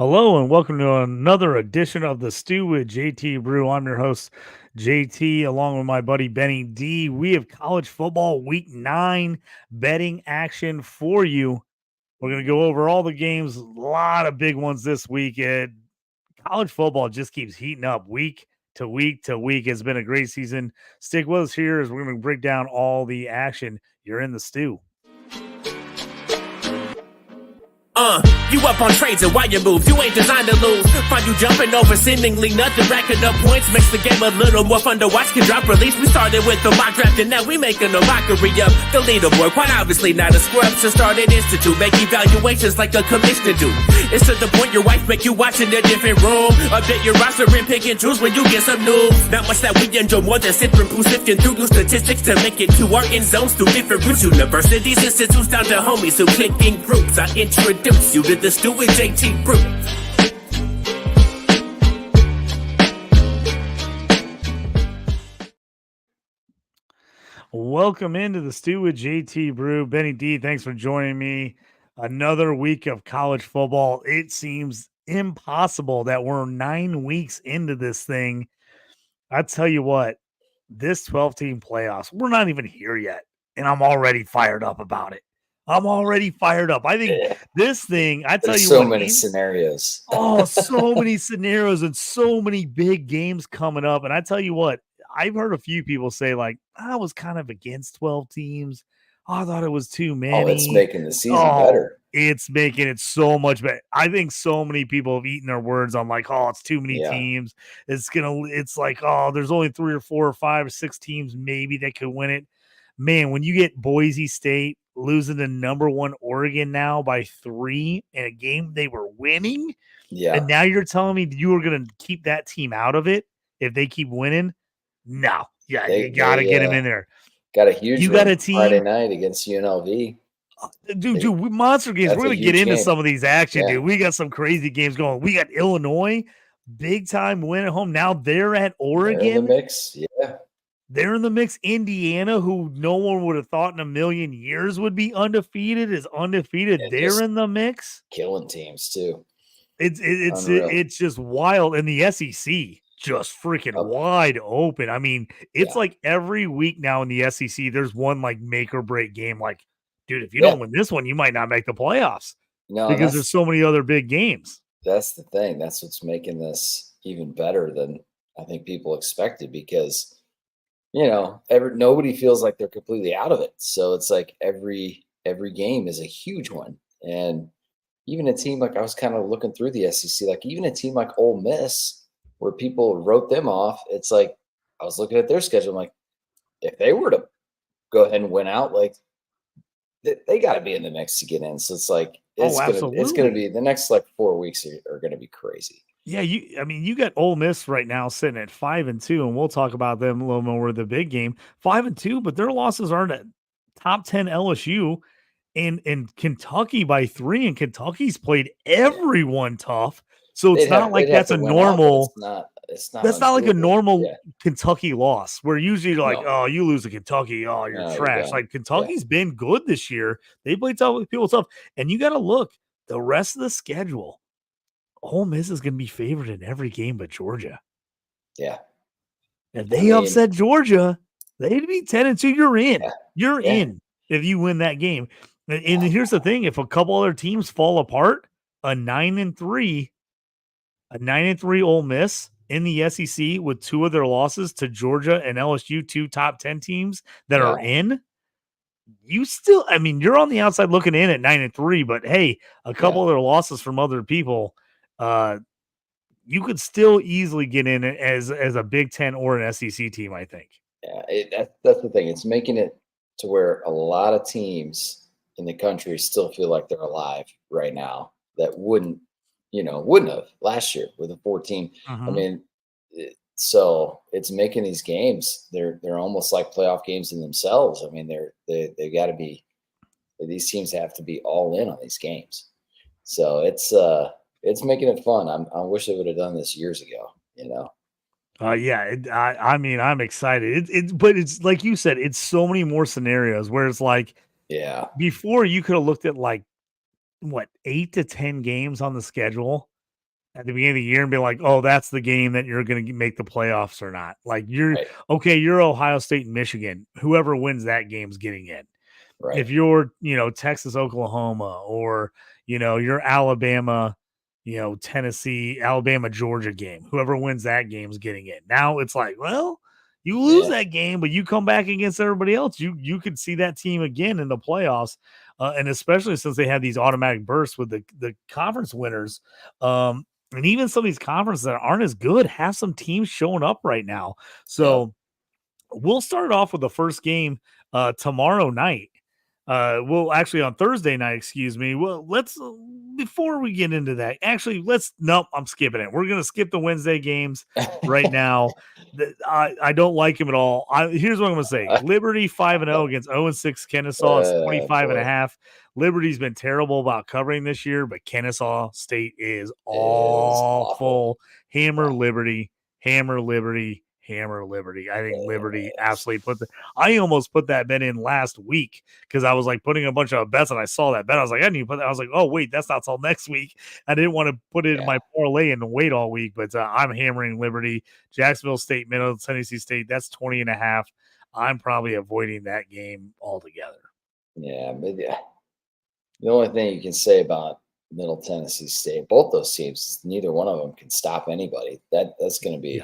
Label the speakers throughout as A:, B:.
A: Hello and welcome to another edition of the Stew with JT Brew. I'm your host, JT, along with my buddy Benny D. We have college football week 9 betting action for you. We're going to go over all the games, a lot of big ones this week. College football just keeps heating up week to week to week. It's been a great season. Stick with us here as we're going to break down all the action. You're in the stew.
B: You up on trades and why you move, you ain't designed to lose. Find you jumping over seemingly nothing, racking up points, makes the game a little more fun to watch. Can drop release, we started with the mock draft and now we making a mockery of the leaderboard. Quite obviously not a scrub, so start an institute, make evaluations like a commissioner do. It's to the point your wife make you watch in a different room. Update your roster and pick and choose when you get some news. Not much that we enjoy more than sipping brew, sifting through new statistics to make it to our end zones through different routes. Universities, institutes, down to homies who click in groups. I introduce you to the Stew with JT Brew.
A: Welcome into the Stew with JT Brew. Benny D, thanks for joining me. Another week of college football. It seems impossible that we're 9 weeks into this thing. I tell you what, this 12-team playoffs, we're not even here yet, and I'm already fired up about it. I'm already fired up. I think this thing, I tell you
C: so
A: what.
C: Many scenarios.
A: So many scenarios and so many big games coming up. And I tell you what, I've heard a few people say, like, I was kind of against 12 teams. I thought it was too many.
C: Oh, it's making the season better.
A: It's making it so much better. I think so many people have eaten their words on, like, oh, it's too many teams. It's like, oh, there's only 3 or 4 or 5 or 6 teams maybe that could win it. Man, when you get Boise State losing to number 1 Oregon now by 3 in a game they were winning, and now you're telling me you were going to keep that team out of it if they keep winning? No. Yeah, you got to get them in there.
C: Got a huge
A: you got a team
C: Friday night against UNLV.
A: Dude, monster games. We're going to get into some of these action, dude. We got some crazy games going. We got Illinois, big time win at home. Now they're at Oregon.
C: They're in the mix,
A: They're in the mix. Indiana, who no one would have thought in a million years would be undefeated, is undefeated. And they're in the mix.
C: Killing teams, too.
A: It's just wild. And the SEC, just freaking wide open. I mean, it's like every week now in the SEC, there's one like make or break game. Like, dude, if you don't win this one, you might not make the playoffs.
C: No,
A: because there's so many other big games.
C: That's the thing. That's what's making this even better than I think people expected, because nobody feels like they're completely out of it. So it's like every game is a huge one. And even a team like, I was kind of looking through the SEC, like even a team like Ole Miss, where people wrote them off, it's like I was looking at their schedule, I'm like, if they were to go ahead and win out, like they got to be in the mix to get in. So it's like it's going to be the next like 4 weeks are going to be crazy.
A: Yeah, you got Ole Miss right now sitting at 5-2, and we'll talk about them a little more with the big game. 5-2, but their losses aren't at top 10 LSU and Kentucky by 3, and Kentucky's played everyone tough. So it's not like that's a normal. That's not like a normal Kentucky loss, where usually you're like, oh, you lose to Kentucky, oh, you're trash. Like Kentucky's been good this year. They play tough with people tough, and you got to look the rest of the schedule. Ole Miss is going to be favored in every game but Georgia.
C: Yeah.
A: If they upset Georgia, they'd be 10-2. You're in. You're in if you win that game. And here's the thing: if a couple other teams fall apart, a 9-3 Ole Miss in the SEC with 2 of their losses to Georgia and LSU, 2 top 10 teams that are in. You still, you're on the outside looking in at 9-3, but hey, a couple of their losses from other people. You could still easily get in as a Big Ten or an SEC team, I think.
C: Yeah, that's the thing. It's making it to where a lot of teams in the country still feel like they're alive right now that wouldn't have last year with a 14. So it's making these games, they're almost like playoff games in themselves. They got to be, these teams have to be all in on these games. So it's making it fun. I wish they would have done this years ago,
A: I'm excited. But it's like you said, it's so many more scenarios where it's like, before you could have looked at like 8 to 10 games on the schedule at the beginning of the year and be like, oh, that's the game that you're going to make the playoffs or not. Like you're Ohio State and Michigan. Whoever wins that game's getting in.
C: Right.
A: If you're, Texas, Oklahoma, or, you're Alabama, Tennessee, Alabama, Georgia game, whoever wins that game's getting in. Now it's like, well, you lose that game, but you come back against everybody else. You could see that team again in the playoffs. And especially since they have these automatic bursts with the conference winners. And even some of these conferences that aren't as good have some teams showing up right now. So we'll start off with the first game tomorrow night. Well, actually on Thursday night, excuse me. Well, let's before we get into that, nope, I'm skipping it. We're gonna skip the Wednesday games right now. I don't like him at all. Here's what I'm gonna say: Liberty 5-0 against 0-6 Kennesaw. It's 25.5. Liberty's been terrible about covering this year, but Kennesaw State is awful. Hammer Liberty. Hammer Liberty. I think Liberty absolutely I almost put that bet in last week because I was like putting a bunch of bets and I saw that bet. I was like, I need to put that. I was like, oh, wait, that's not till next week. I didn't want to put it in my parlay and wait all week, but I'm hammering Liberty. Jacksonville State, Middle Tennessee State, that's 20.5. I'm probably avoiding that game altogether.
C: Yeah, maybe. The only thing you can say about Middle Tennessee State, both those teams, neither one of them can stop anybody. That's going to be.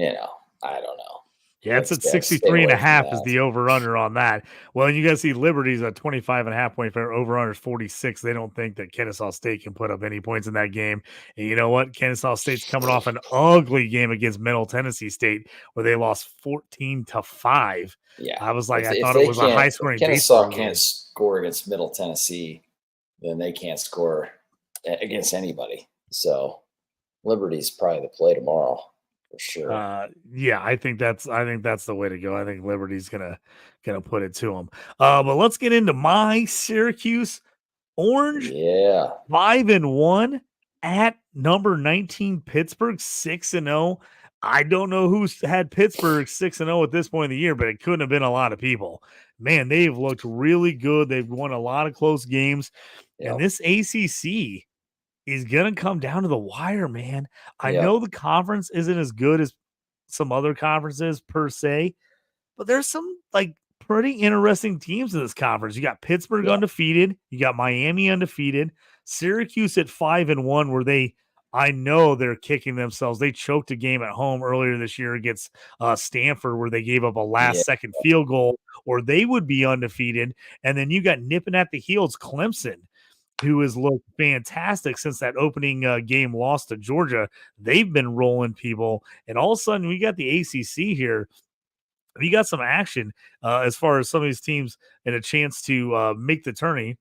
C: I don't know.
A: Yeah, it's at 63.5 is the over-under on that. Well, and you got to see Liberty's at 25.5 point fair, over-under is 46. They don't think that Kennesaw State can put up any points in that game. And you know what? Kennesaw State's coming off an ugly game against Middle Tennessee State where they lost 14-5.
C: Yeah.
A: I was like, I thought it was a high-scoring game.
C: Kennesaw can't score against Middle Tennessee, then they can't score against anybody. So Liberty's probably the play tomorrow. For sure.
A: I think that's the way to go. I think Liberty's gonna put it to them. But let's get into my Syracuse Orange. 5-1 at number 19 Pittsburgh 6-0. I don't know who's had Pittsburgh 6-0 at this point in the year, but it couldn't have been a lot of people. Man, they've looked really good. They've won a lot of close games, and this ACC is going to come down to the wire, man. I know the conference isn't as good as some other conferences per se, but there's some like pretty interesting teams in this conference. You got Pittsburgh undefeated. You got Miami undefeated. Syracuse at 5-1 where I know they're kicking themselves. They choked a game at home earlier this year against Stanford where they gave up a last-second field goal or they would be undefeated. And then you got nipping at the heels Clemson, who has looked fantastic since that opening game loss to Georgia. They've been rolling people. And all of a sudden, we got the ACC here. We got some action as far as some of these teams and a chance to make the tourney.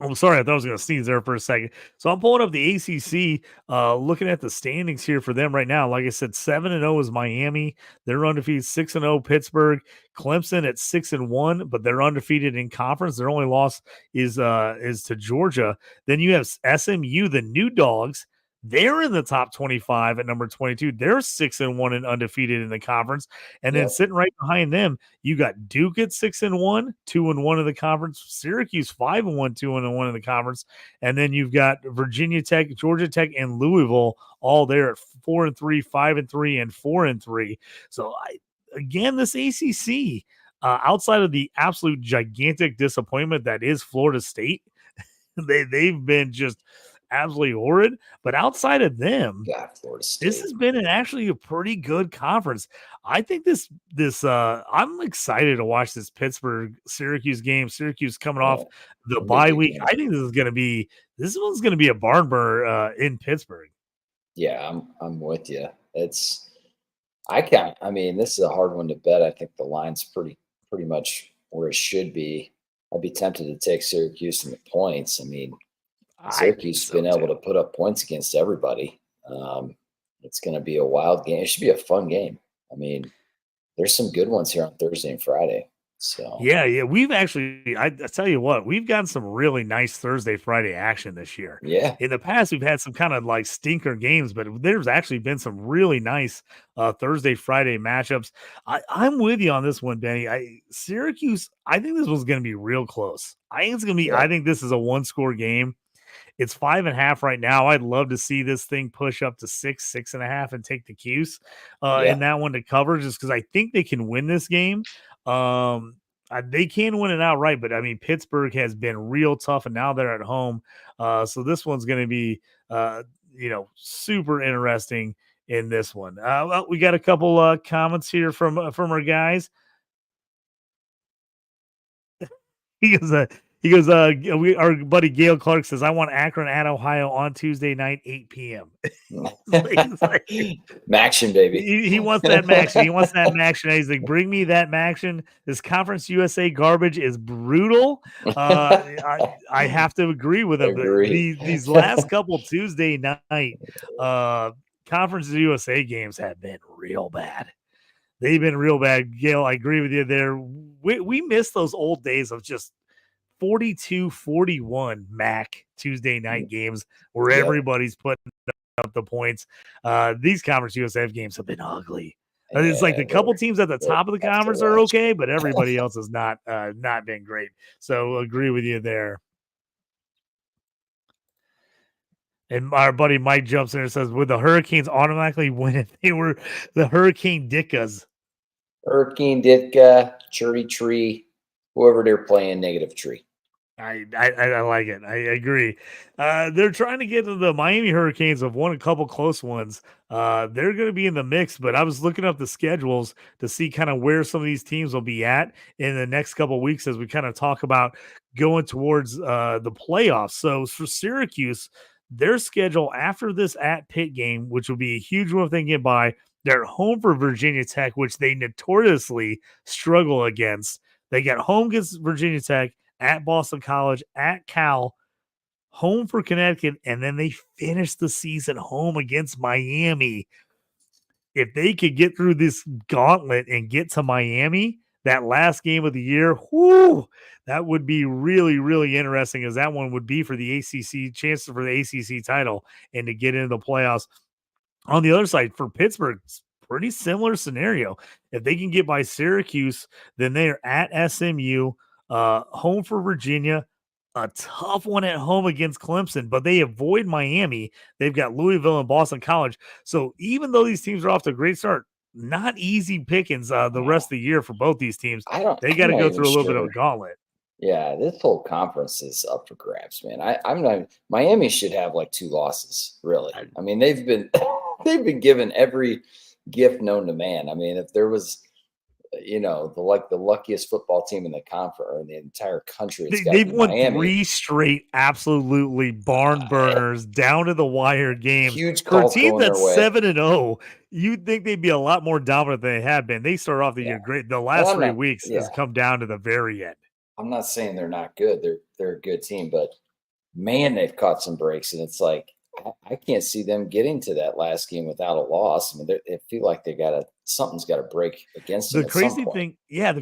A: I'm sorry, I thought I was going to sneeze there for a second. So I'm pulling up the ACC, looking at the standings here for them right now. Like I said, 7-0 is Miami. They're undefeated. 6-0 Pittsburgh. Clemson at 6-1, but they're undefeated in conference. Their only loss is to Georgia. Then you have SMU, the new dogs. They're in the top 25 at number 22. They're 6-1 and undefeated in the conference. And then sitting right behind them, you got Duke at 6-1, 2-1 in the conference. Syracuse 5-1, 2-1 in the conference. And then you've got Virginia Tech, Georgia Tech, and Louisville all there at 4-3, 5-3, and 4-3. So again, this ACC, outside of the absolute gigantic disappointment that is Florida State, they've been just absolutely horrid, but outside of them, this has been actually a pretty good conference. I think this I'm excited to watch this Pittsburgh Syracuse game. Syracuse coming off the bye week. I think this one's going to be a barn burner in Pittsburgh.
C: Yeah, I'm with you. This is a hard one to bet. I think the line's pretty much where it should be. I'd be tempted to take Syracuse in the points. I mean, Syracuse has been able to put up points against everybody. It's going to be a wild game. It should be a fun game. I mean, there's some good ones here on Thursday and Friday. So
A: yeah, we've actually, I tell you what, we've gotten some really nice Thursday, Friday action this year.
C: Yeah.
A: In the past, we've had some kind of like stinker games, but there's actually been some really nice Thursday, Friday matchups. I'm with you on this one, Benny. Syracuse, I think this one's going to be real close. I think it's going to be, I think this is a one-score game. It's 5.5 right now. I'd love to see this thing push up to 6.5, and take the Cuse in that one to cover, just because I think they can win this game. They can win it outright, but I mean, Pittsburgh has been real tough, and now they're at home. So this one's going to be, super interesting in this one. Well, we got a couple comments here from our guys. He goes, our buddy Gail Clark says, I want Akron at Ohio on Tuesday night, 8 p.m.
C: Maction, baby.
A: He wants that Maction. He wants that Maction. He's like, bring me that Maction. This Conference USA garbage is brutal. I have to agree with him. These last couple Tuesday night Conference USA games have been real bad. They've been real bad. Gail, I agree with you there. We miss those old days of just 42-41 MAC Tuesday night games where everybody's putting up the points. These Conference USF games have been ugly. It's like the couple teams at the top of the conference are okay, but everybody else has not been great. So agree with you there. And our buddy Mike jumps in and says, would the Hurricanes automatically win if they were the Hurricane Dickas?
C: Hurricane Ditka, Cherry Tree, whoever they're playing, negative tree.
A: I like it. I agree. They're trying to get to the Miami Hurricanes. Have won a couple close ones. They're going to be in the mix, but I was looking up the schedules to see kind of where some of these teams will be at in the next couple of weeks as we kind of talk about going towards the playoffs. So for Syracuse, their schedule after this at Pitt game, which will be a huge one if they can get by, they're home for Virginia Tech, which they notoriously struggle against. They got home against Virginia Tech, at Boston College, at Cal, home for Connecticut, and then they finish the season home against Miami. If they could get through this gauntlet and get to Miami, that last game of the year, that would be really, really interesting, as that one would be for the ACC, chances for the ACC title and to get into the playoffs. On the other side, for Pittsburgh, pretty similar scenario. If they can get by Syracuse, then they're at SMU, home for Virginia, a tough one at home against Clemson, but they avoid Miami. They've got Louisville and Boston College. So even though these teams are off to a great start, not easy pickings the rest of the year for both these teams. They got to go through a little bit of a gauntlet.
C: Yeah, this whole conference is up for grabs, man. I'm not. Miami should have like 2 losses, really. I mean, they've been given every gift known to man. I mean, if there was, the luckiest football team in the conference or in the entire country,
A: they've won
C: Miami.
A: 3 straight absolutely barn burners down to the wire games.
C: Huge
A: for a team that's 7-0. You'd think they'd be a lot more dominant than they have been. They start off the year great. The last 3 weeks has come down to the very end.
C: I'm not saying they're not good. They're a good team, but man, they've caught some breaks, and it's like I can't see them getting to that last game without a loss. I mean, they feel like something's got to break against them.
A: The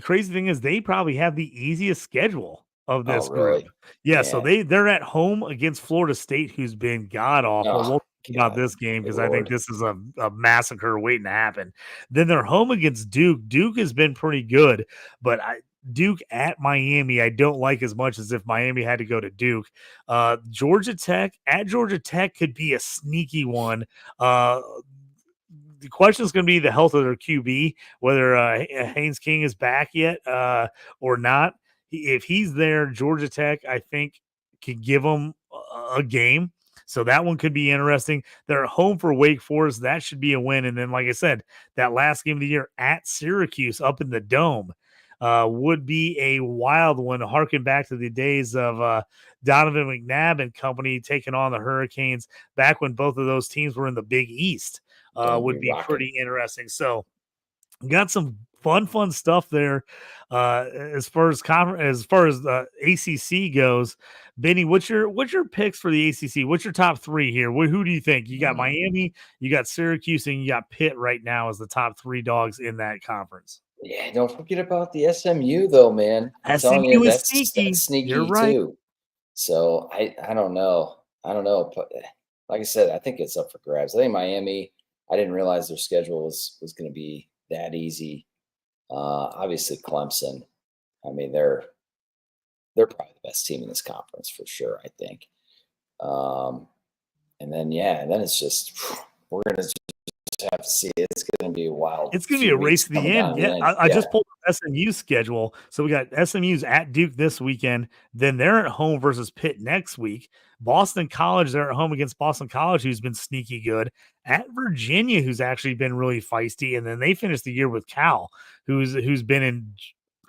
A: crazy thing is they probably have the easiest schedule of this group. Yeah, so they're at home against Florida State, who's been god awful. We'll talk about this game because I think this is a massacre waiting to happen. Then they're home against Duke. Duke has been pretty good, but Duke at Miami, I don't like as much as if Miami had to go to Duke. Georgia Tech could be a sneaky one. The question is going to be the health of their QB, whether Haynes King is back yet or not. If he's there, Georgia Tech, I think, can give them a game. So that one could be interesting. They're home for Wake Forest. That should be a win. And then, like I said, that last game of the year at Syracuse up in the Dome would be a wild one, harken back to the days of Donovan McNabb and company taking on the Hurricanes back when both of those teams were in the Big East. Would be pretty interesting. So got some fun stuff there as far as ACC goes. Benny, what's your picks for the ACC? What's your top 3 here? Who do you think? You got Miami, you got Syracuse, and you got Pitt right now as the top 3 dogs in that conference.
C: Yeah, don't forget about the SMU though, man.
A: SMU is sneaky.
C: That's sneaky.
A: You're right.
C: Too. So I don't know. But like I said, I think it's up for grabs. I think Miami. I didn't realize their schedule was going to be that easy. Obviously, Clemson. I mean, they're probably the best team in this conference for sure. I think. And then it's just we're gonna just have to see. It's gonna be a wild.
A: It's gonna be a race to the end. Yeah, I just pulled the SMU schedule. So we got SMU's at Duke this weekend. Then they're at home versus Pitt next week. Boston College, they're at home against Boston College, who's been sneaky good. At Virginia, who's actually been really feisty, and then they finished the year with Cal, who's been in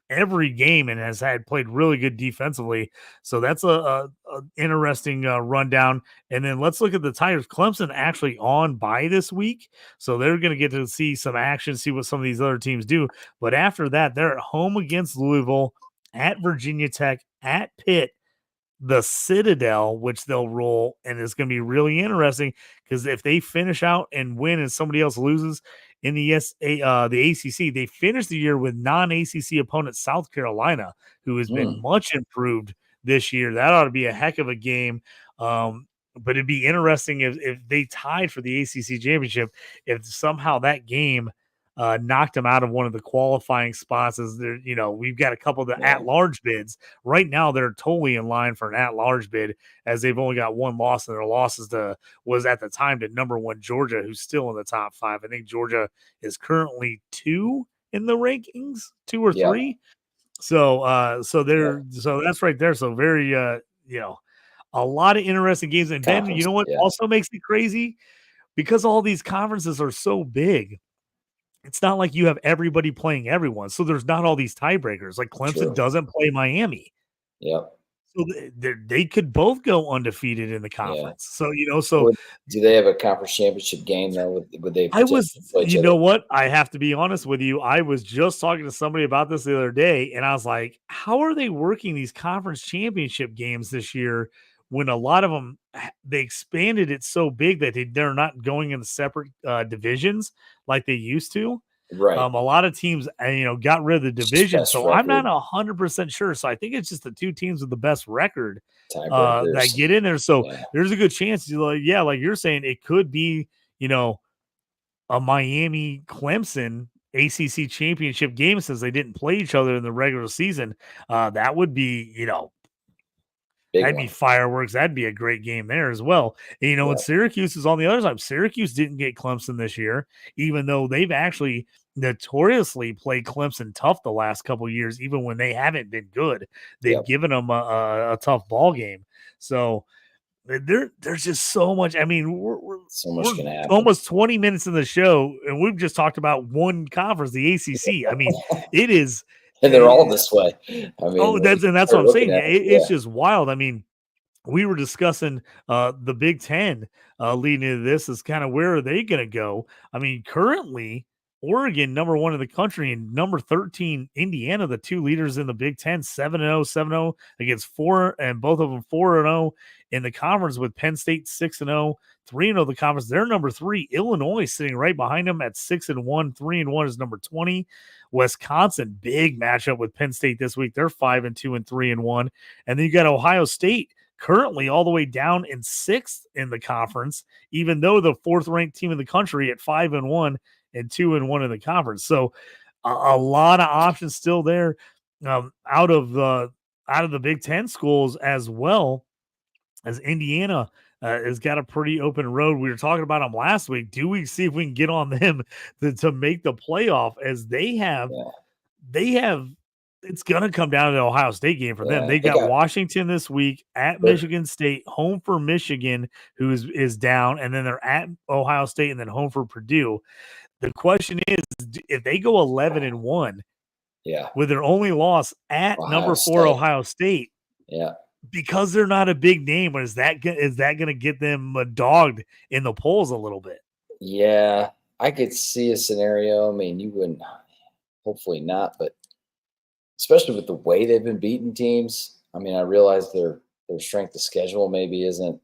A: every game and has played really good defensively. So that's a interesting rundown. And then let's look at the Tigers. Clemson actually on bye this week, so they're going to get to see some action, see what some of these other teams do. But after that, they're at home against Louisville, at Virginia Tech, at Pitt, the Citadel, which they'll roll, and it's going to be really interesting because if they finish out and win and somebody else loses in the ACC, they finish the year with non-ACC opponent South Carolina, who has been much improved this year. That ought to be a heck of a game. But it'd be interesting if they tied for the ACC championship, if somehow that game knocked them out of one of the qualifying spots. As there, we've got a couple of the at-large bids right now. They're totally in line for an at-large bid, as they've only got one loss, and their losses was at the time to number 1 Georgia, who's still in the top 5. I think Georgia is currently 2 in the rankings, 2 or 3. So that's right there. So very a lot of interesting games. And Ben, you know what also makes it crazy? Because all these conferences are so big, it's not like you have everybody playing everyone. So there's not all these tiebreakers. Like Clemson doesn't play Miami.
C: Yep.
A: So they could both go undefeated in the conference. So,
C: do they have a conference championship game though? Would they?
A: What? I have to be honest with you. I was just talking to somebody about this the other day, and I was like, how are they working these conference championship games this year when a lot of them, they expanded it so big that they're not going in the separate divisions like they used to.
C: Right.
A: A lot of teams, got rid of the division. So I'm not 100% sure. So I think it's just the 2 teams with the best record that get in there. So there's a good chance, like you're saying, it could be, a Miami Clemson ACC championship game, since they didn't play each other in the regular season. That would be, that'd be fireworks. That'd be a great game there as well. And, and Syracuse is on the other side. Syracuse didn't get Clemson this year, even though they've actually notoriously played Clemson tough the last couple of years. Even when they haven't been good, they've given them a tough ball game. So there's just so much. I mean, we're
C: gonna happen.
A: Almost 20 minutes in the show, and we've just talked about one conference, the ACC. I mean, it is.
C: And they're all this way. I mean,
A: that's what I'm saying. It's just wild. I mean, we were discussing the Big Ten leading into this, is kind of where are they going to go? I mean, currently Oregon, number 1 in the country, and number 13 Indiana, the 2 leaders in the Big Ten, 7-0 against 4, and both of them 4-0 in the conference, with Penn State 6-0, 3-0 the conference. They're number 3. Illinois sitting right behind them at 6-1, 3-1 is number 20. Wisconsin, big matchup with Penn State this week. They're 5-2 and 3-1. And then you got Ohio State currently all the way down in 6th in the conference, even though the 4th ranked team in the country at 5-1 and 2-1 in the conference. So a lot of options still there out of the Big Ten schools, as well as Indiana has got a pretty open road. We were talking about them last week. Do we see if we can get on them to make the playoff, as they have, it's going to come down to the Ohio State game for them. They got Washington this week, at Michigan State, home for Michigan, who is down, and then they're at Ohio State, and then home for Purdue. The question is, if they go 11-1, with their only loss at number 4 Ohio State, because they're not a big name, is that going to get them dogged in the polls a little bit?
C: Yeah, I could see a scenario. I mean, you wouldn't, hopefully not, but especially with the way they've been beating teams. I mean, I realize their strength of schedule maybe isn't,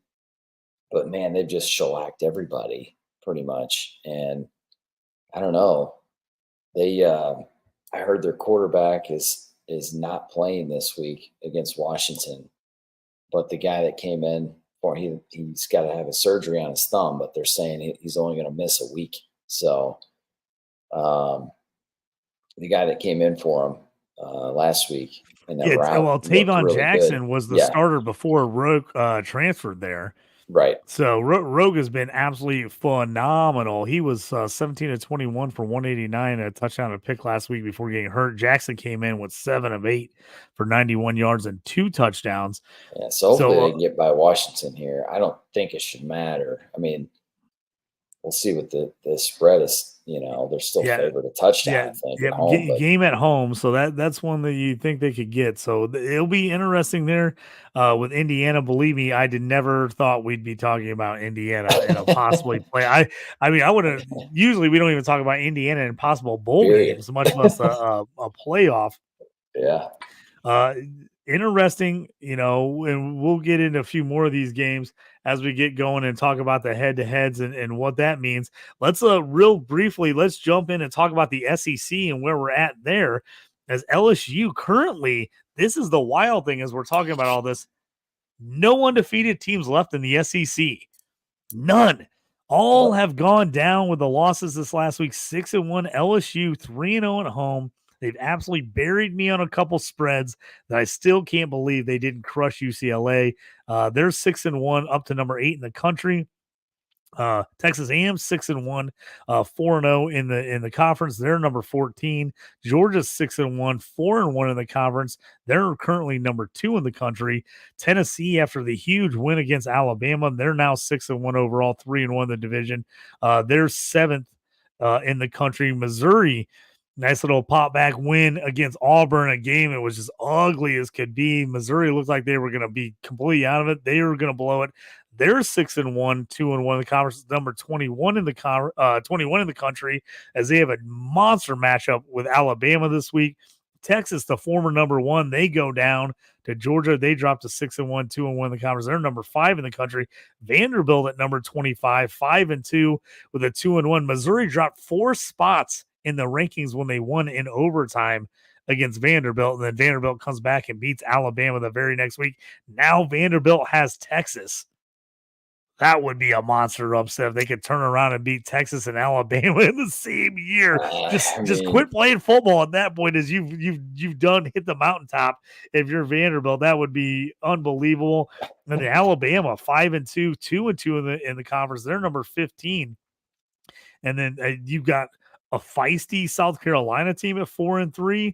C: but man, they've just shellacked everybody pretty much. And I don't know. I heard their quarterback is not playing this week against Washington, but the guy that came in for he's got to have a surgery on his thumb, but they're saying he's only going to miss a week. So the guy that came in for him last week, in that
A: Yeah,
C: route
A: well,
C: looked
A: Tavon
C: really good.
A: Jackson was the
C: Yeah,
A: starter before Rogue transferred there.
C: right.
A: So Rogue has been absolutely phenomenal. He was 17 of 21 for 189 and a touchdown and a pick last week before getting hurt. Jackson came in with 7 of 8 for 91 yards and 2 touchdowns.
C: Yeah, so hopefully
A: So
C: they can get by Washington here. I don't think it should matter. I mean, we'll see what the spread is. They're still
A: yeah,
C: favored a touchdown,
A: yeah,
C: I think,
A: yeah,
C: at home. But
A: game at home. So that's one that you think they could get. So it'll be interesting there with Indiana. Believe me, I never thought we'd be talking about Indiana and a possibly play. I mean, I would have. Usually, we don't even talk about Indiana and possible bowl
C: period.
A: games, much less a playoff.
C: Yeah.
A: Interesting, and we'll get into a few more of these games as we get going and talk about the head-to-heads and what that means. Let's real briefly, let's jump in and talk about the SEC and where we're at there. As LSU currently, this is the wild thing as we're talking about all this, no undefeated teams left in the SEC. None. All have gone down with the losses this last week. 6-1 LSU, 3-0 at home. They've absolutely buried me on a couple spreads that I still can't believe they didn't crush UCLA. They're 6-1, up to number 8 in the country. Texas A&M 6-1, 4-0 in the conference. They're number 14. Georgia's 6-1, 4-1 in the conference. They're currently number 2 in the country. Tennessee, after the huge win against Alabama, they're now 6-1 overall, 3-1 in the division. They're 7th in the country. Missouri, nice little pop back win against Auburn, a game it was just ugly as could be. Missouri looked like they were going to be completely out of it. They were going to blow it. They're 6-1, 2-1 in the conference, number 21 in the 21 in the country, as they have a monster matchup with Alabama this week. Texas, the former number 1, they go down to Georgia. They drop to 6-1, 2-1 in the conference. They're number 5 in the country. Vanderbilt at number 25, 5-2 with a 2-1. Missouri dropped 4 spots in the rankings when they won in overtime against Vanderbilt. And then Vanderbilt comes back and beats Alabama the very next week. Now Vanderbilt has Texas. That would be a monster upset if they could turn around and beat Texas and Alabama in the same year. Just quit playing football at that point, as you've done hit the mountaintop. If you're Vanderbilt, that would be unbelievable. And then Alabama 5-2, 2-2 in the conference. They're number 15. And then you've got a feisty South Carolina team at 4-3.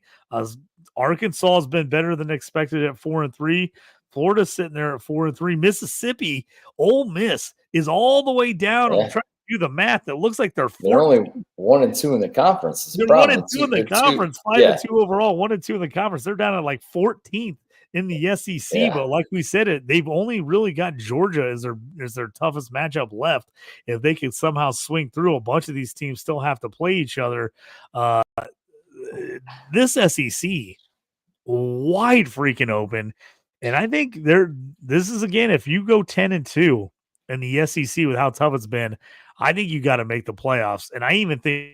A: Arkansas has been better than expected at 4-3. Florida's sitting there at 4-3. Mississippi, Ole Miss is all the way down. I'm trying to do the math. It looks like they're
C: only 1-2 in the conference.
A: They're 1-2 in the conference, 5-2 overall, 1-2 in the conference. They're down at like 14th in the SEC. But like we said, they've only really got Georgia as their toughest matchup left. If they could somehow swing through, a bunch of these teams still have to play each other. This SEC wide freaking open. And I think this is, again, if you go 10-2 in the SEC with how tough it's been, I think you got to make the playoffs. And I even think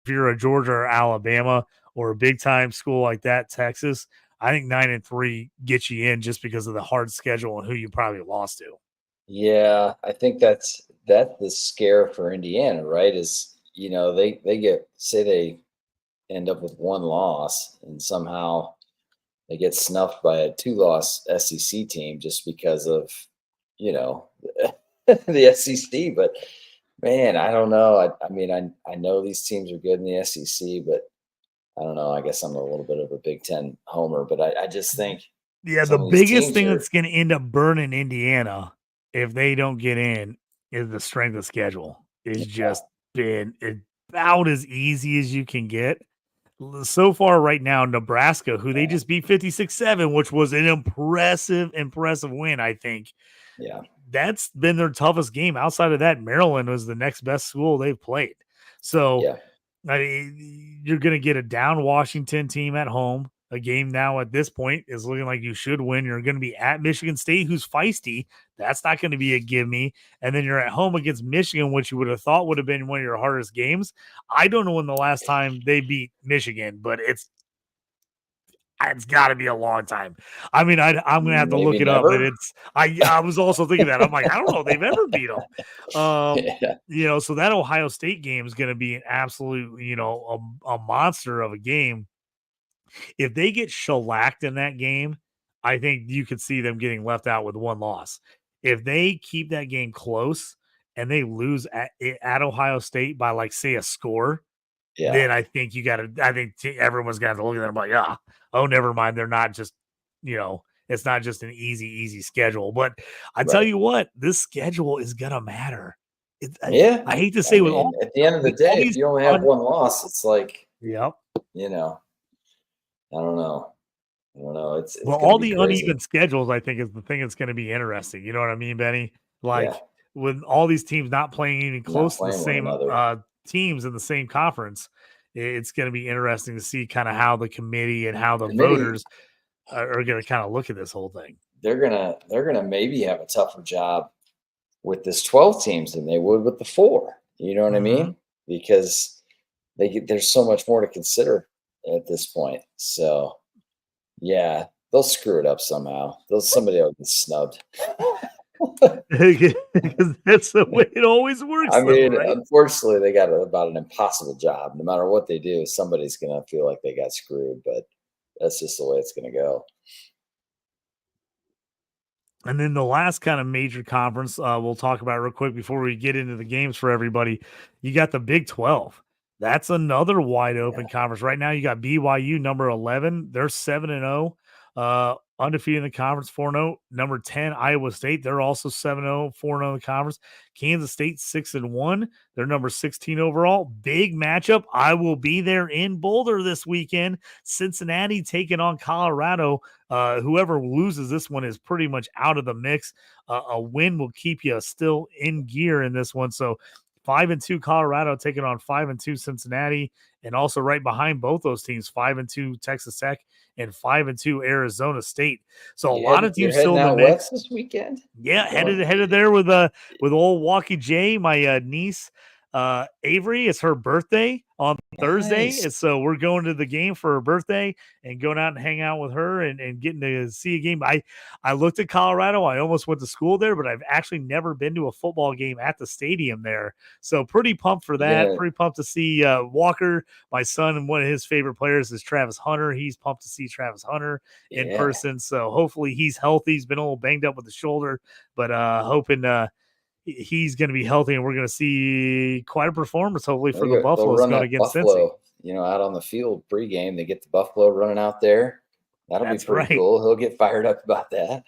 A: if you're a Georgia or Alabama or a big time school like that, Texas, I think 9-3 gets you in just because of the hard schedule and who you probably lost to.
C: Yeah, I think that's the scare for Indiana, right? Is, they they end up with 1 loss and somehow they get snuffed by a 2-loss SEC team just because of, the SEC. But man, I don't know. I mean, I know these teams are good in the SEC, but I don't know. I guess I'm a little bit of a Big Ten homer, but I just think.
A: Yeah, the biggest thing that's going to end up burning Indiana if they don't get in is the strength of schedule. It's just been about as easy as you can get. So far right now, Nebraska, who they just beat 56-7, which was an impressive win, I think.
C: Yeah.
A: That's been their toughest game. Outside of that, Maryland was the next best school they've played. So you're going to get a down Washington team at home. A game now at this point is looking like you should win. You're going to be at Michigan State, who's feisty. That's not going to be a give me. And then you're at home against Michigan, which you would have thought would have been one of your hardest games. I don't know when the last time they beat Michigan, but it's got to be a long time. I mean, I'm going to have to look it up. But I was also thinking that. I'm like, I don't know if they've ever beat them. So that Ohio State game is going to be an absolute, a monster of a game. If they get shellacked in that game, I think you could see them getting left out with one loss. If they keep that game close and they lose at Ohio State by, like, say, a score, then I think everyone's got to look at them like, oh, never mind. They're not just, it's not just an easy schedule. But I tell you what, this schedule is going to matter. I hate to say
C: at the end of the day, if you only have one loss, it's like,
A: yep.
C: I don't know. It's
A: all the uneven schedules, I think, is the thing that's going to be interesting. You know what I mean, Benny? Like, with all these teams not playing even close to the same teams in the same conference, it's going to be interesting to see kind of how the committee and how the voters are going to kind of look at this whole thing.
C: They're gonna maybe have a tougher job with this 12 teams than they would with the 4. You know what I mean? Because there's so much more to consider at this point. So yeah, they'll screw it up somehow. Somebody will get snubbed.
A: Because that's the way it always works.
C: I mean, unfortunately, they got about an impossible job. No matter what they do, somebody's going to feel like they got screwed, but that's just the way it's going to go.
A: And then the last kind of major conference we'll talk about real quick before we get into the games for everybody. You got the Big 12. That's another wide open conference. Right now, you got BYU, number 11. They're 7-0. Undefeated in the conference, 4-0. Number 10, Iowa State. They're also 7-0, 4-0 in the conference. Kansas State, 6-1. They're number 16 overall. Big matchup. I will be there in Boulder this weekend. Cincinnati taking on Colorado. Whoever loses this one is pretty much out of the mix. A win will keep you still in gear in this one. So 5-2 Colorado taking on 5-2 Cincinnati, and also right behind both those teams, 5-2 Texas Tech and 5-2 Arizona State. So a lot of teams still in the mix
C: this weekend.
A: Yeah, headed there with old Walkie J, my niece Avery. It's her birthday on Thursday, and so we're going to the game for her birthday and going out and hang out with her and getting to see a game. I looked at Colorado. I almost went to school there, but I've actually never been to a football game at the stadium there. So pretty pumped for that. Yeah. Pretty pumped to see Walker, my son, and one of his favorite players is Travis Hunter. He's pumped to see Travis Hunter in person. So hopefully he's healthy. He's been a little banged up with the shoulder, but hoping he's going to be healthy, and we're going to see quite a performance, hopefully, for the Buffaloes going against Cincy.
C: Out on the field pregame, they get the Buffalo running out there. That'll be pretty cool. He'll get fired up about that.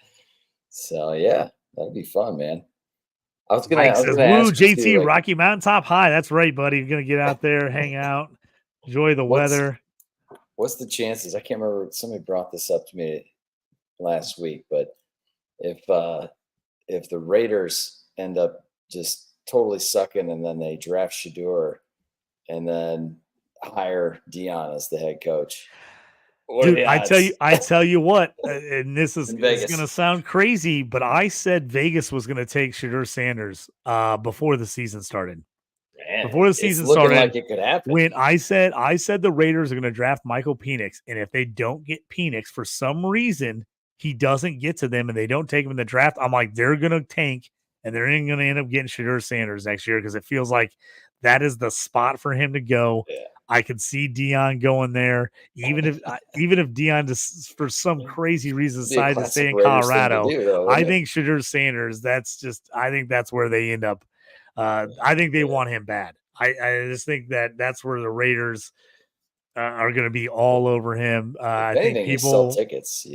C: So, yeah, that'll be fun, man. I was going to ask
A: JT, Rocky Mountain Top High. That's right, buddy. You're going to get out there, hang out, enjoy the weather.
C: What's the chances? I can't remember. Somebody brought this up to me last week, but if the Raiders end up just totally sucking, and then they draft Shedeur and then hire Dion as the head coach.
A: Dude, I tell you what, and this is going to sound crazy, but I said Vegas was going to take Shedeur Sanders before the season started.
C: Man,
A: before the season started,
C: like it could happen.
A: When I said the Raiders are going to draft Michael Penix, and if they don't get Penix for some reason, he doesn't get to them and they don't take him in the draft, I'm like, they're going to tank. And they're going to end up getting Shedeur Sanders next year because it feels like that is the spot for him to go. Yeah. I could see Dion going there, even if Dion just for some crazy reason decides to stay in Colorado. I think Shedeur Sanders. I think that's where they end up. I think they want him bad. I just think that's where the Raiders are going to be all over him. I think people
C: sell tickets,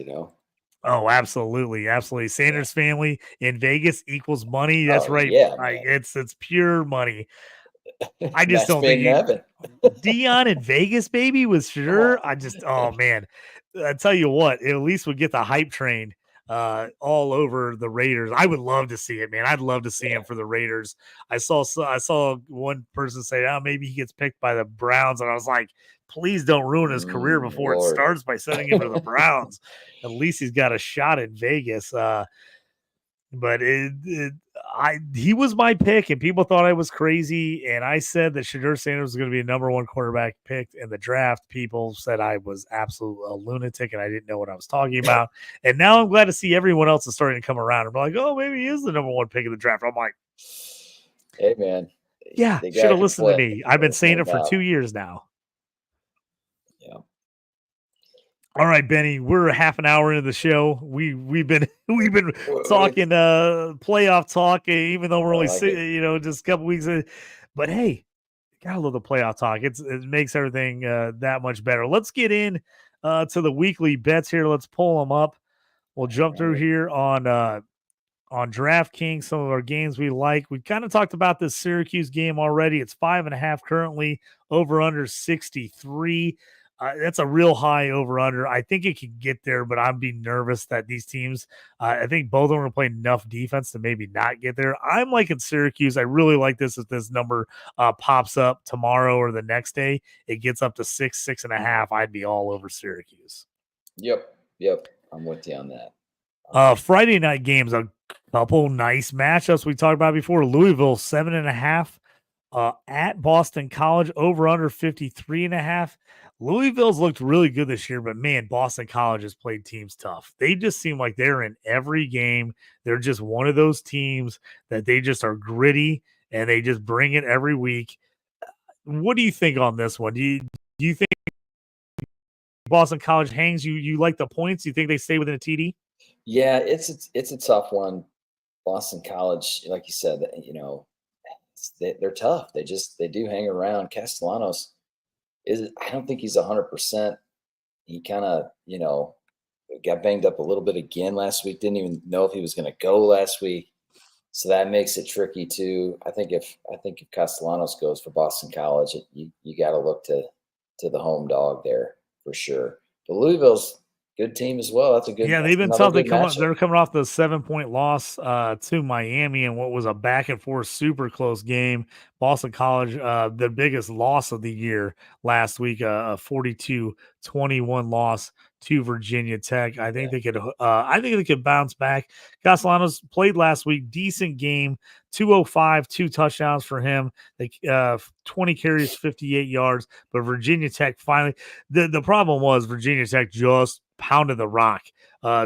A: Oh, absolutely. Absolutely. Sanders family in Vegas equals money. That's right.
C: Yeah,
A: it's pure money. I just don't think Dion in Vegas, baby, was sure. Man. I tell you what, it at least would get the hype train all over the Raiders. I would love to see it, man. I'd love to see him for the Raiders. I saw one person say, maybe he gets picked by the Browns. And I was like, please don't ruin his career before it starts by sending him to the Browns. At least he's got a shot at Vegas. But he was my pick, and people thought I was crazy. And I said that Shedeur Sanders was going to be a number one quarterback picked in the draft. People said I was absolutely a lunatic, and I didn't know what I was talking about. And now I'm glad to see everyone else is starting to come around and be like, oh, maybe he is the number one pick in the draft. I'm like,
C: hey, man.
A: Yeah, should have listened to me. I've been saying it for 2 years now.
C: Yeah.
A: All right, Benny, we're half an hour into the show. We've been talking playoff talk, even though we're only just a couple weeks in. But hey, gotta love the playoff talk. It makes everything that much better. Let's get in to the weekly bets here. Let's pull them up. We'll jump through here on DraftKings, some of our games we like. We kind of talked about this Syracuse game already. It's 5.5 currently, over under 63. That's a real high over under. I think it can get there, but I'm being nervous that these teams, I think both of them are playing enough defense to maybe not get there. I'm liking Syracuse. I really like this. If this number pops up tomorrow or the next day, it gets up to 6.5. I'd be all over Syracuse.
C: Yep. I'm with you on that.
A: Friday night games, a couple nice matchups we talked about before. Louisville 7.5 at Boston College, over under 53.5. Louisville's looked really good this year, but man, Boston College has played teams tough. They just seem like they're in every game. They're just one of those teams that they just are gritty and they just bring it every week. What do you think on this one? Do you think Boston College hangs? You like the points? You think they stay within a TD?
C: Yeah, it's a tough one. Boston College, like you said, they're tough. They do hang around. Castellanos I don't think he's 100%. He kind of, got banged up a little bit again last week. Didn't even know if he was going to go last week. So that makes it tricky too. I think if Castellanos goes for Boston College, you got to look to the home dog there for sure. But Louisville's good team as well. That's a good.
A: Yeah, they've been tough. They're coming off the 7-point loss to Miami in what was a back and forth super close game. Boston College, the biggest loss of the year last week, a 42-21 loss to Virginia Tech. I think they could. I think they could bounce back. Castellanos played last week, decent game, 205, 2 touchdowns for him. 20 carries, 58 yards. But Virginia Tech finally. The problem was Virginia Tech just pounded the rock.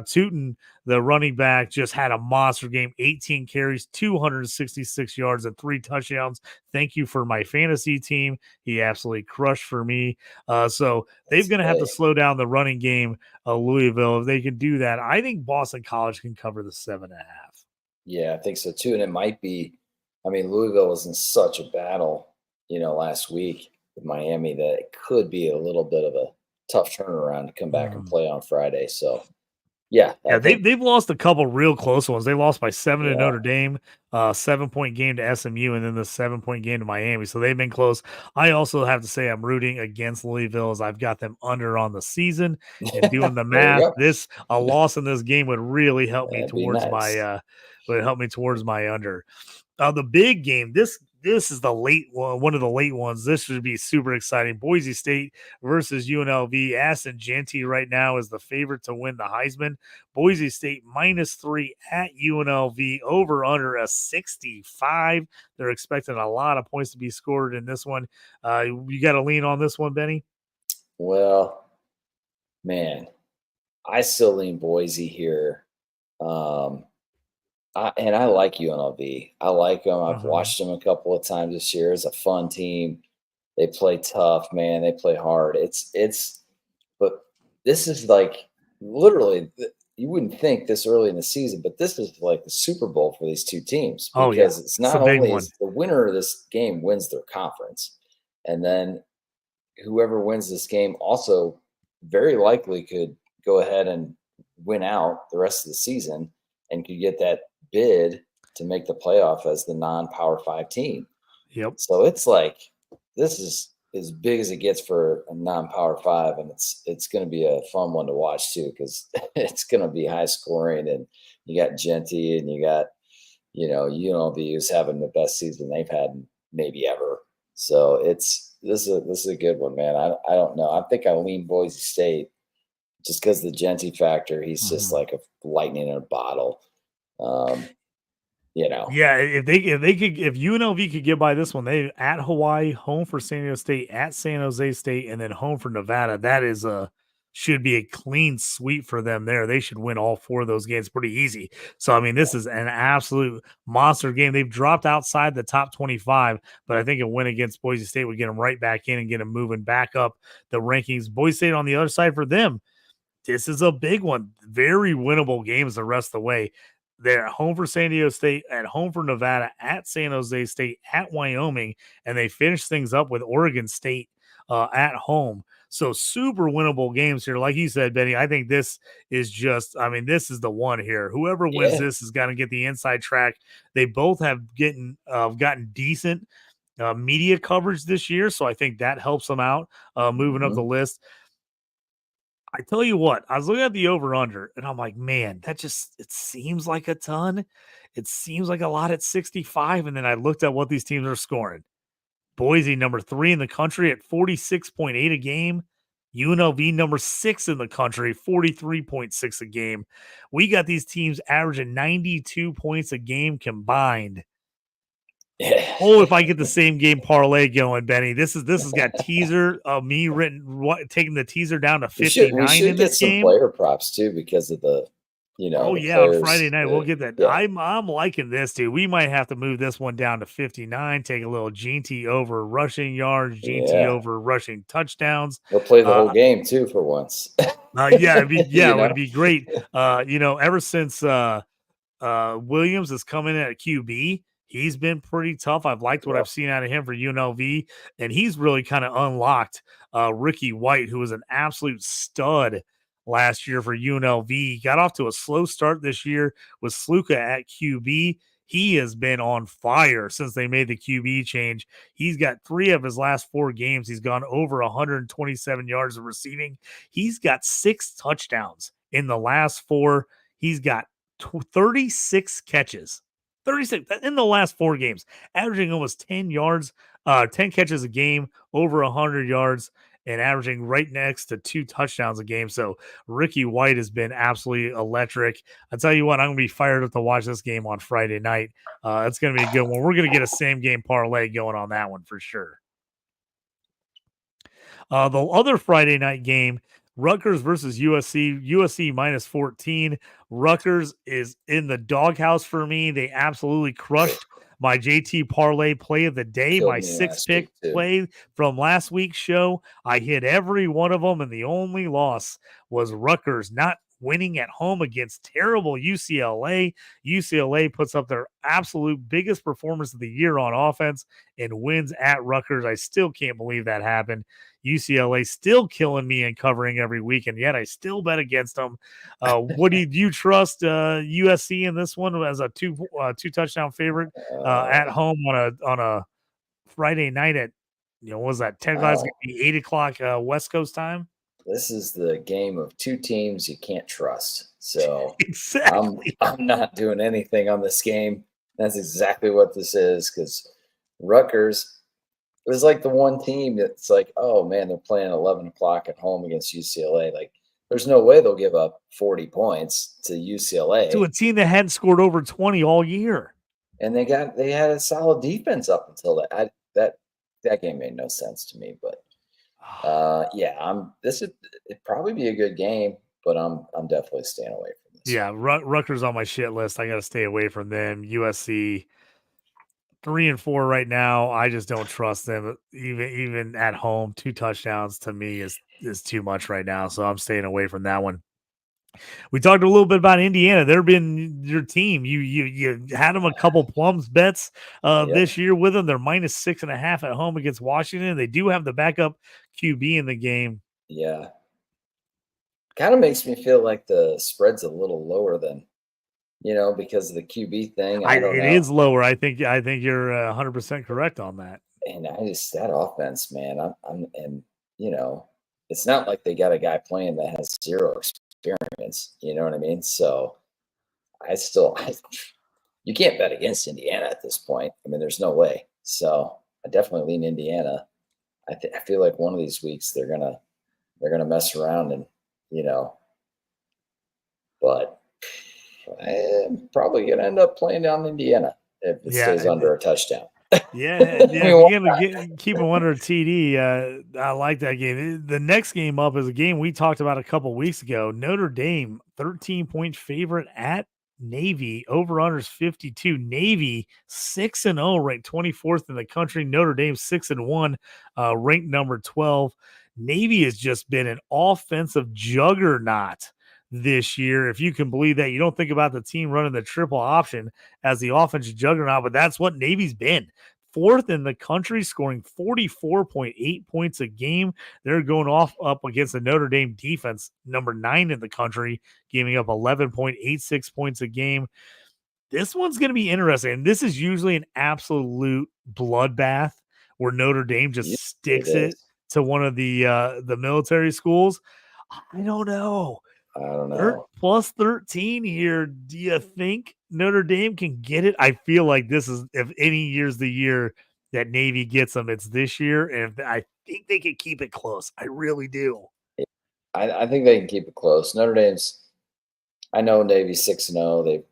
A: Tootin, the running back, just had a monster game, 18 carries, 266 yards, and 3 touchdowns. Thank you for my fantasy team. He absolutely crushed for me. So they're going to have to slow down the running game of Louisville. If they can do that, I think Boston College can cover the 7.5.
C: Yeah, I think so too. And it might be, Louisville was in such a battle, last week with Miami that it could be a little bit of a tough turnaround to come back and play on Friday. So, yeah,
A: they've lost a couple real close ones. They lost by 7 to Notre Dame, 7-point game to SMU, and then the 7-point game to Miami. So they've been close. I also have to say I'm rooting against Louisville as I've got them under on the season and doing the math. A loss in this game would really help me towards my under. The big game, this is the late one, one of the late ones. This should be super exciting. Boise State versus UNLV. Aston Genty right now is the favorite to win the Heisman. Boise State -3 at UNLV, over under a 65. They're expecting a lot of points to be scored in this one. You got to lean on this one, Benny?
C: Well, man, I still lean Boise here. And I like UNLV. I like them. I've watched them a couple of times this year. It's a fun team. They play tough, man. They play hard. But this is like literally, you wouldn't think this early in the season, but this is like the Super Bowl for these two teams because it's not only the winner of this game wins their conference, and then whoever wins this game also very likely could go ahead and win out the rest of the season and could get that bid to make the playoff as the non-Power 5 team.
A: Yep.
C: So it's like this is as big as it gets for a non-Power 5, and it's going to be a fun one to watch too because it's going to be high scoring, and you got Genty and you got UNLV who's having the best season they've had maybe ever. So this is a good one, man. I don't know. I think I lean Boise State just because the Genty factor. He's just like a lightning in a bottle.
A: Yeah, if UNLV could get by this one, they at Hawaii, home for San Diego State, at San Jose State, and then home for Nevada. That should be a clean sweep for them there. They should win all 4 of those games pretty easy. So, this is an absolute monster game. They've dropped outside the top 25, but I think a win against Boise State would get them right back in and get them moving back up the rankings. Boise State on the other side for them, this is a big one. Very winnable games the rest of the way. They're at home for San Diego State, at home for Nevada, at San Jose State, at Wyoming, and they finish things up with Oregon State at home. So super winnable games here. Like you said, Benny, I think this is just, I mean, this is the one here. Whoever wins this is going to get the inside track. They both have gotten decent media coverage this year, so I think that helps them out moving up the list. I tell you what, I was looking at the over-under, and I'm like, man, it seems like a ton. It seems like a lot at 65, and then I looked at what these teams are scoring. Boise, number 3 in the country at 46.8 a game. UNLV, number 6 in the country, 43.6 a game. We got these teams averaging 92 points a game combined. Oh, if I get the same game parlay going, Benny, this has got teaser of me taking the teaser down to 59
C: we should
A: in this
C: get
A: game.
C: Some player props too because of the,
A: Oh yeah, on Friday night we'll get that. Yeah. I'm liking this, dude. We might have to move this one down to 59. Take a little JT over rushing yards, JT over rushing touchdowns.
C: We'll play the whole game too for once.
A: It'd be great. Ever since Williams has come in at QB, he's been pretty tough. I've liked what I've seen out of him for UNLV, and he's really kind of unlocked Ricky White, who was an absolute stud last year for UNLV. Got off to a slow start this year with Sluka at QB. He has been on fire since they made the QB change. He's got 3 of his last 4 games. He's gone over 127 yards of receiving. He's got 6 touchdowns in the last 4. He's got 36 catches. 36 in the last 4 games, averaging almost 10 catches a game, over 100 yards, and averaging right next to 2 touchdowns a game. So Ricky White has been absolutely electric. I tell you what, I'm going to be fired up to watch this game on Friday night. It's going to be a good one. We're going to get a same game parlay going on that one for sure. The other Friday night game, Rutgers versus USC. USC minus 14. Rutgers is in the doghouse for me. They absolutely crushed my JT Parlay play of the day, my 6-pick play from last week's show. I hit every one of them, and the only loss was Rutgers not winning at home against terrible UCLA. UCLA puts up their absolute biggest performance of the year on offense and wins at Rutgers. I still can't believe that happened. UCLA still killing me and covering every week, and yet I still bet against them. What do you trust USC in this one as a two touchdown favorite at home on a Friday night at what was that 10 o'clock? It's gonna be 8 o'clock West Coast time.
C: This is the game of 2 teams you can't trust. So
A: exactly.
C: I'm not doing anything on this game. That's exactly what this is, because Rutgers is like the one team that's like, oh man, they're playing 11 o'clock at home against UCLA. Like, there's no way they'll give up 40 points to UCLA.
A: To a team that hadn't scored over 20 all year.
C: And they had a solid defense up until that. That game made no sense to me, but it'd probably be a good game, but I'm definitely staying away from this.
A: Yeah, Rutgers on my shit list. I got to stay away from them. USC 3-4 right now. I just don't trust them. Even at home, 2 touchdowns to me is too much right now. So I'm staying away from that one. We talked a little bit about Indiana. They've been your team. You had them a couple Plums bets this year with them. They're minus 6.5 at home against Washington. They do have the backup QB in the game.
C: Yeah. Kind of makes me feel like the spread's a little lower than, because of the QB thing. It
A: is lower. I think you're 100% correct on that.
C: And that offense, man, it's not like they got a guy playing that has 0 experience. You know what I mean? So you can't bet against Indiana at this point. I mean, there's no way. So I definitely lean Indiana. I feel like one of these weeks they're gonna mess around and but I'm probably gonna end up playing down Indiana if it stays under a touchdown.
A: Yeah, you're gonna keep them under a TD. I like that game. The next game up is a game we talked about a couple weeks ago. Notre Dame, 13-point favorite at Navy. Over/unders 52. Navy 6-0, ranked 24th in the country. Notre Dame 6-1, ranked number 12. Navy has just been an offensive juggernaut this year. If you can believe that, you don't think about the team running the triple option as the offensive juggernaut, but that's what Navy's been. Fourth in the country, scoring 44.8 points a game. They're going up against the Notre Dame defense, number 9 in the country, giving up 11.86 points a game. This one's going to be interesting. And this is usually an absolute bloodbath where Notre Dame just sticks it to one of the military schools. I don't know. Plus 13 here. Do you think Notre Dame can get it? I feel like this is, if any year's the year that Navy gets them, it's this year. And I think they can keep it close. I really do.
C: I think they can keep it close. Notre Dame's, I know Navy's 6-0.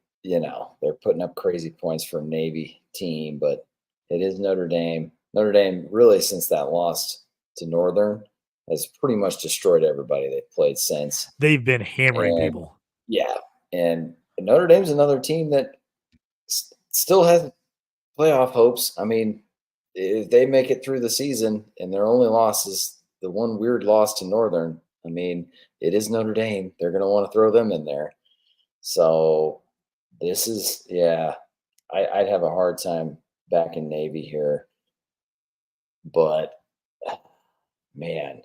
C: They're putting up crazy points for a Navy team, but it is Notre Dame. Notre Dame, really, since that loss to Northern, has pretty much destroyed everybody they've played since.
A: They've been hammering people.
C: Yeah. And Notre Dame's another team that still has playoff hopes. I mean, if they make it through the season and their only loss is the one weird loss to Northern, I mean, it is Notre Dame. They're going to want to throw them in there. So this is, I'd have a hard time backing Navy here. But, man,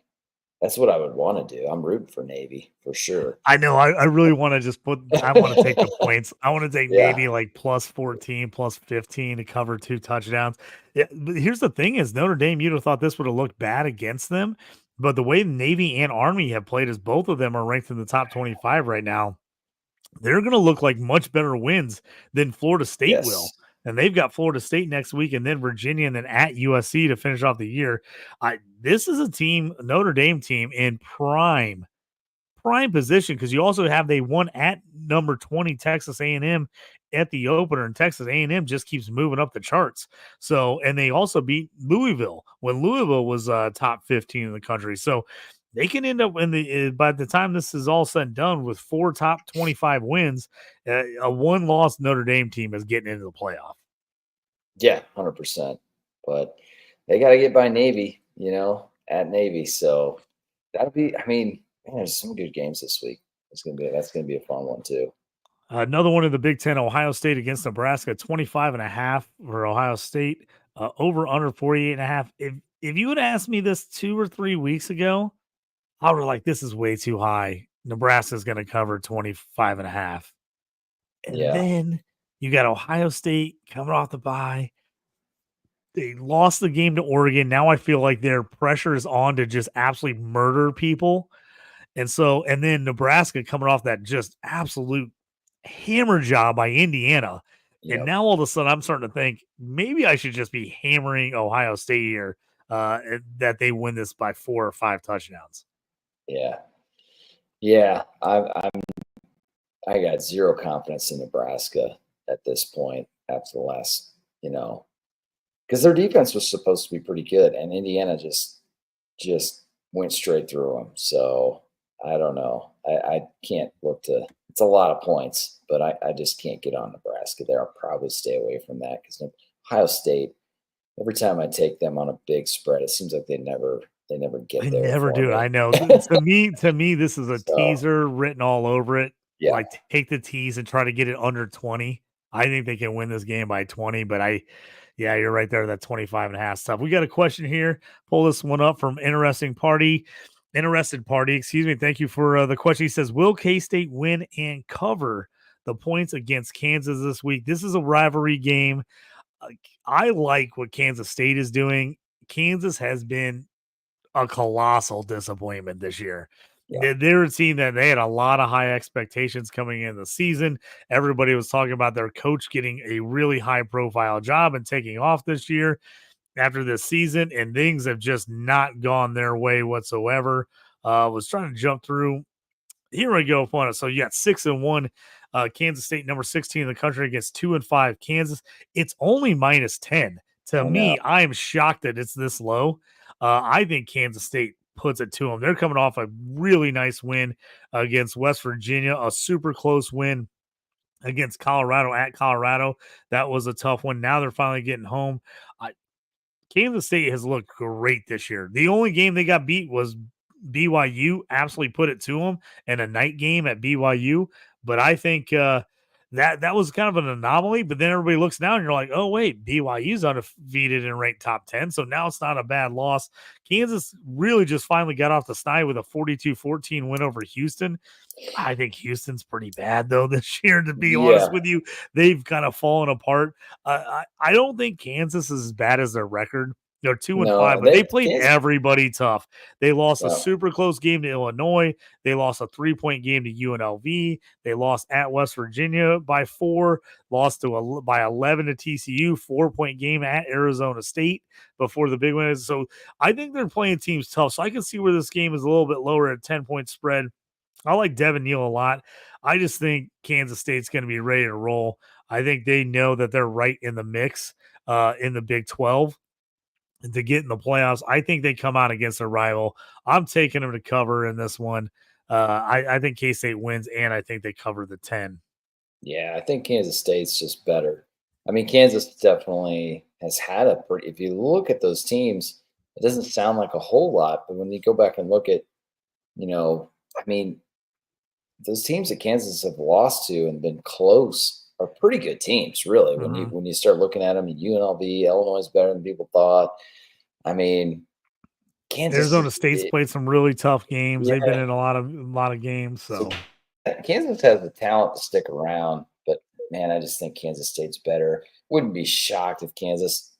C: that's what I would want to do. I'm rooting for Navy for sure.
A: I know. I really want to I want to take the points. I want to take Navy like plus 14, plus 15 to cover 2 touchdowns. Yeah, but here's the thing is Notre Dame, you'd have thought this would have looked bad against them. But the way Navy and Army have played is both of them are ranked in the top 25 right now. They're going to look like much better wins than Florida State will. And they've got Florida State next week and then Virginia and then at USC to finish off the year. This is a team, Notre Dame team, in prime position because you also have they won at number 20 Texas A&M at the opener, and Texas A&M just keeps moving up the charts. So, and they also beat Louisville when Louisville was top 15 in the country. So they can end up by the time this is all said and done with 4 top 25 wins, a one-loss Notre Dame team is getting into the playoff.
C: Yeah, 100%. But they got to get by Navy, at Navy. So that'll be, man, there's some good games this week. That's going to be a fun one too.
A: Another one in the Big Ten, Ohio State against Nebraska, 25.5 for Ohio State, over under 48.5. If you would ask me this 2 or 3 weeks ago, I would have like, this is way too high. Nebraska's going to cover 25.5. And then you got Ohio State coming off the bye. They lost the game to Oregon. Now I feel like their pressure is on to just absolutely murder people. And then Nebraska coming off that just absolute hammer job by Indiana. Yep. And now all of a sudden I'm starting to think maybe I should just be hammering Ohio State here that they win this by 4 or 5 touchdowns.
C: Yeah. I got zero confidence in Nebraska at this point after the last, because their defense was supposed to be pretty good, and Indiana just went straight through them. So I don't know. I can't look to. It's a lot of points, but I just can't get on Nebraska there. I'll probably stay away from that because Ohio State. Every time I take them on a big spread, it seems like they never get there.
A: They never do. I know. to me, this is a teaser written all over it. Yeah. Like take the tease and try to get it under 20. I think they can win this game by 20, but you're right there. That 25.5 stuff. We got a question here. Pull this one up from Interested Party. Excuse me. Thank you for the question. He says, will K-State win and cover the points against Kansas this week? This is a rivalry game. I like what Kansas State is doing. Kansas has been a colossal disappointment this year. Yeah. They're a team that they had a lot of high expectations coming in the season. Everybody was talking about their coach getting a really high-profile job and taking off this year after this season, and things have just not gone their way whatsoever. Was trying to jump through. Here we go on it. So you got 6-1. Kansas State, number 16 in the country, against 2-5 Kansas. It's only minus 10. To me, I am shocked that it's this low. I think Kansas State puts it to them. They're coming off a really nice win against West Virginia, a super close win against Colorado at Colorado. That was a tough one. Now they're finally getting home. Kansas State has looked great this year. The only game they got beat was BYU. Absolutely put it to them in a night game at BYU. But I think that was kind of an anomaly. But then everybody looks now and you're like, oh, wait, BYU's undefeated and ranked top 10. So now it's not a bad loss. Kansas really just finally got off the snide with a 42-14 win over Houston. I think Houston's pretty bad, though, this year, to be honest with you. They've kind of fallen apart. I don't think Kansas is as bad as their record. They're 2-5, but they played everybody tough. They lost a super close game to Illinois. They lost a 3-point game to UNLV. They lost at West Virginia by 4, lost by 11 to TCU, 4-point game at Arizona State before the big win. So I think they're playing teams tough. So I can see where this game is a little bit lower at 10-point spread. I like Devin Neal a lot. I just think Kansas State's going to be ready to roll. I think they know that they're right in the mix in the Big 12 to get in the playoffs. I think they come out against a rival. I'm taking them to cover in this one. I think K-State wins, and I think they cover the 10.
C: Yeah, I think Kansas State's just better. I mean, Kansas definitely has had a pretty – if you look at those teams, it doesn't sound like a whole lot, but when you go back and look at, I mean, those teams that Kansas have lost to and been close are pretty good teams, really.
A: Mm-hmm.
C: When you start looking at them, UNLV, Illinois is better than people thought. I mean, Kansas,
A: Arizona State's played some really tough games. Yeah. They've been in a lot of games. So
C: Kansas has the talent to stick around, but man, I just think Kansas State's better. Wouldn't be shocked if Kansas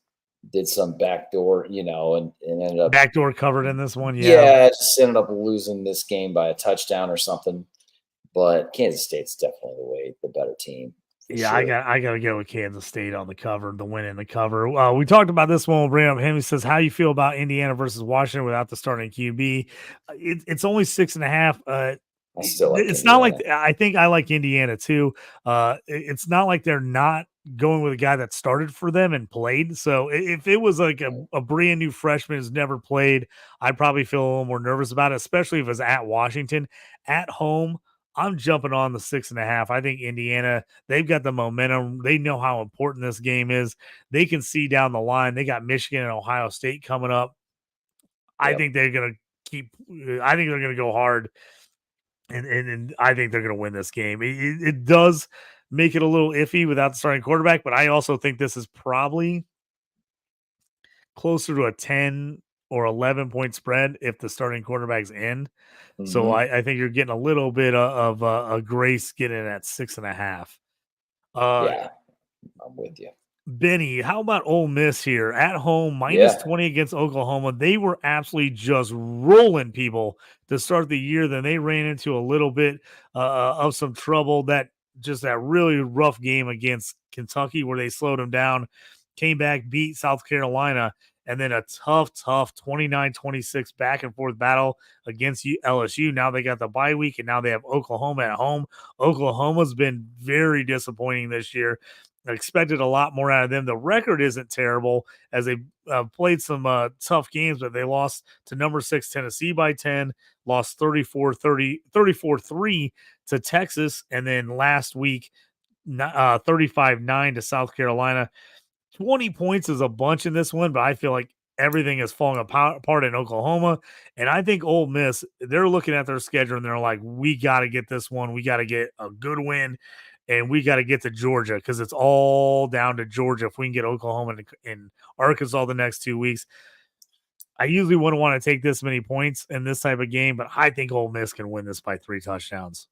C: did some backdoor, and ended up
A: backdoor covered in this one.
C: Yeah, just ended up losing this game by a touchdown or something. But Kansas State's definitely the better team.
A: Yeah, sure. I got to go with Kansas State on the cover, the win in the cover. We talked about this one. We'll bring up him. He says, how you feel about Indiana versus Washington without the starting QB? It's only 6.5.
C: I still like
A: it's
C: Indiana.
A: Not like I think I like Indiana too. It's not like they're not going with a guy that started for them and played. So if it was like a brand new freshman who's never played, I'd probably feel a little more nervous about it, especially if it's at Washington. At home, I'm jumping on the 6.5. I think Indiana, they've got the momentum. They know how important this game is. They can see down the line. They got Michigan and Ohio State coming up. I think they're going to go hard. And I think they're going to win this game. It does make it a little iffy without the starting quarterback, but I also think this is probably closer to a 10 or 11-point spread if the starting quarterback's in. Mm-hmm. So I think you're getting a little bit of a grace getting at 6.5.
C: Yeah, I'm with you.
A: Benny, how about Ole Miss here at home, -20 against Oklahoma? They were absolutely just rolling people to start the year. Then they ran into a little bit of some trouble. That really rough game against Kentucky where they slowed them down, came back, beat South Carolina, and then a tough 29-26 back and forth battle against LSU. Now they got the bye week, and now they have Oklahoma at home. Oklahoma's been very disappointing this year. I expected a lot more out of them. The record isn't terrible as they played some tough games, but they lost to number 6 Tennessee by 10, lost 34-3 to Texas, and then last week 35-9 to South Carolina. 20 points is a bunch in this one, but I feel like everything is falling apart in Oklahoma. And I think Ole Miss, they're looking at their schedule and they're like, we got to get this one. We got to get a good win. And we got to get to Georgia because it's all down to Georgia if we can get Oklahoma and Arkansas the next 2 weeks. I usually wouldn't want to take this many points in this type of game, but I think Ole Miss can win this by 3 touchdowns.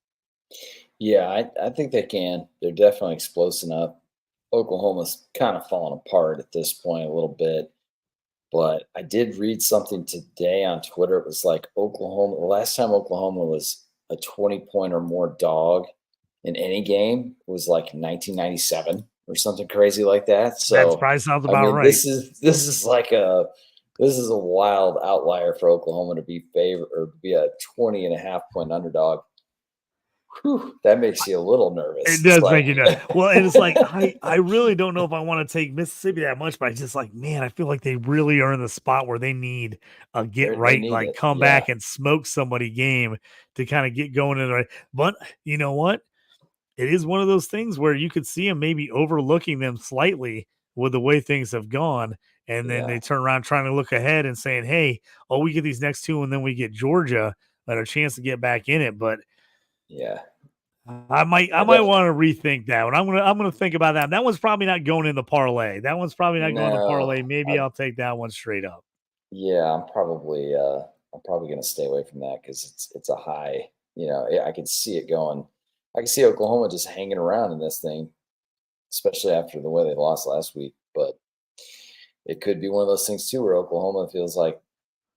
C: Yeah, I think they can. They're definitely explosing up. Oklahoma's kind of falling apart at this point a little bit. But I did read something today on Twitter. It was like Oklahoma, the last time Oklahoma was a 20-point or more dog in any game was like 1997 or something crazy like that. So
A: that probably sounds about right.
C: This is a wild outlier for Oklahoma to be a 20.5-point underdog. Whew, that makes you a little nervous.
A: It does make you nervous. Well, and it's like I really don't know if I want to take Mississippi that much, but I just like, man, I feel like they really are in the spot where they need a come back and smoke somebody game to kind of get going in the right. But you know what? It is one of those things where you could see them maybe overlooking them slightly with the way things have gone. And then they turn around trying to look ahead and saying, hey, we get these next 2 and then we get Georgia and a chance to get back in it. But I might want to rethink that one. I'm gonna think about that. That one's probably not going in the parlay. That one's probably not going in the parlay. Maybe I'll take that one straight up.
C: Yeah, I'm probably gonna stay away from that because it's a high. I could see it going. I can see Oklahoma just hanging around in this thing, especially after the way they lost last week. But it could be one of those things too, where Oklahoma feels like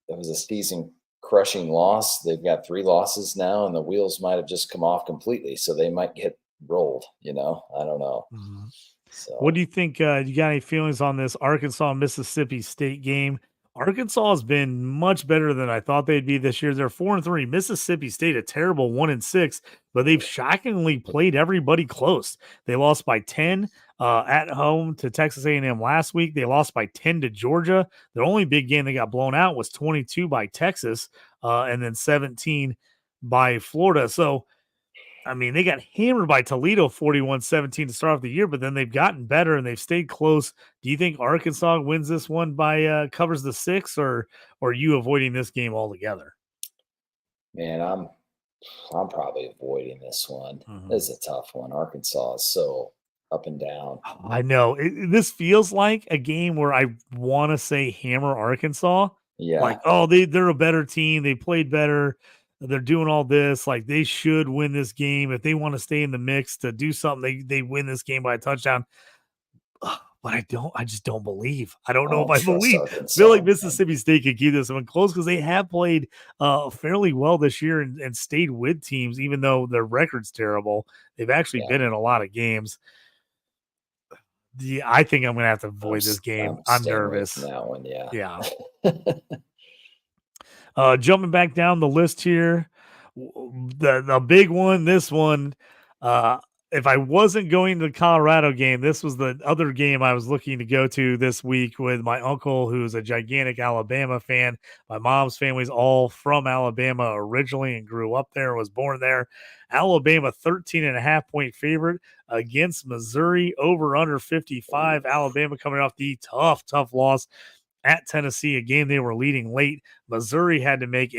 C: it was a season crushing loss. They've got 3 losses now, and the wheels might have just come off completely. So they might get rolled. I don't know.
A: Mm-hmm.
C: So,
A: what do you think? You got any feelings on this Arkansas Mississippi State game? Arkansas has been much better than I thought they'd be this year. They're 4-3. Mississippi State, a terrible 1-6, but they've shockingly played everybody close. They lost by 10 at home to Texas A&M last week. They lost by 10 to Georgia. Their only big game they got blown out was 22 by Texas, and then 17 by Florida. So, I mean, they got hammered by Toledo 41-17 to start off the year, but then they've gotten better and they've stayed close. Do you think Arkansas wins this one by covers the 6, or are you avoiding this game altogether?
C: Man, I'm probably avoiding this one. This is a tough one. Arkansas is so up and down.
A: I know. This feels like a game where I want to say hammer Arkansas.
C: Yeah.
A: Like, they're a better team. They played better. They're doing all this. Like, they should win this game. If they want to stay in the mix to do something, they win this game by a touchdown. But I just don't believe. I don't know if I believe. I feel like Mississippi State could keep this one close because they have played fairly well this year and stayed with teams, even though their record's terrible. They've actually been in a lot of games. Yeah, I think I'm going to have to avoid this game. I'm nervous.
C: That one,
A: yeah. Jumping back down the list here, the big one, this one, if I wasn't going to the Colorado game, this was the other game I was looking to go to this week with my uncle, who's a gigantic Alabama fan. My mom's family's all from Alabama originally and grew up there, was born there. Alabama 13.5-point favorite against Missouri, over under 55. Alabama coming off the tough loss at Tennessee, a game they were leading late. Missouri had to make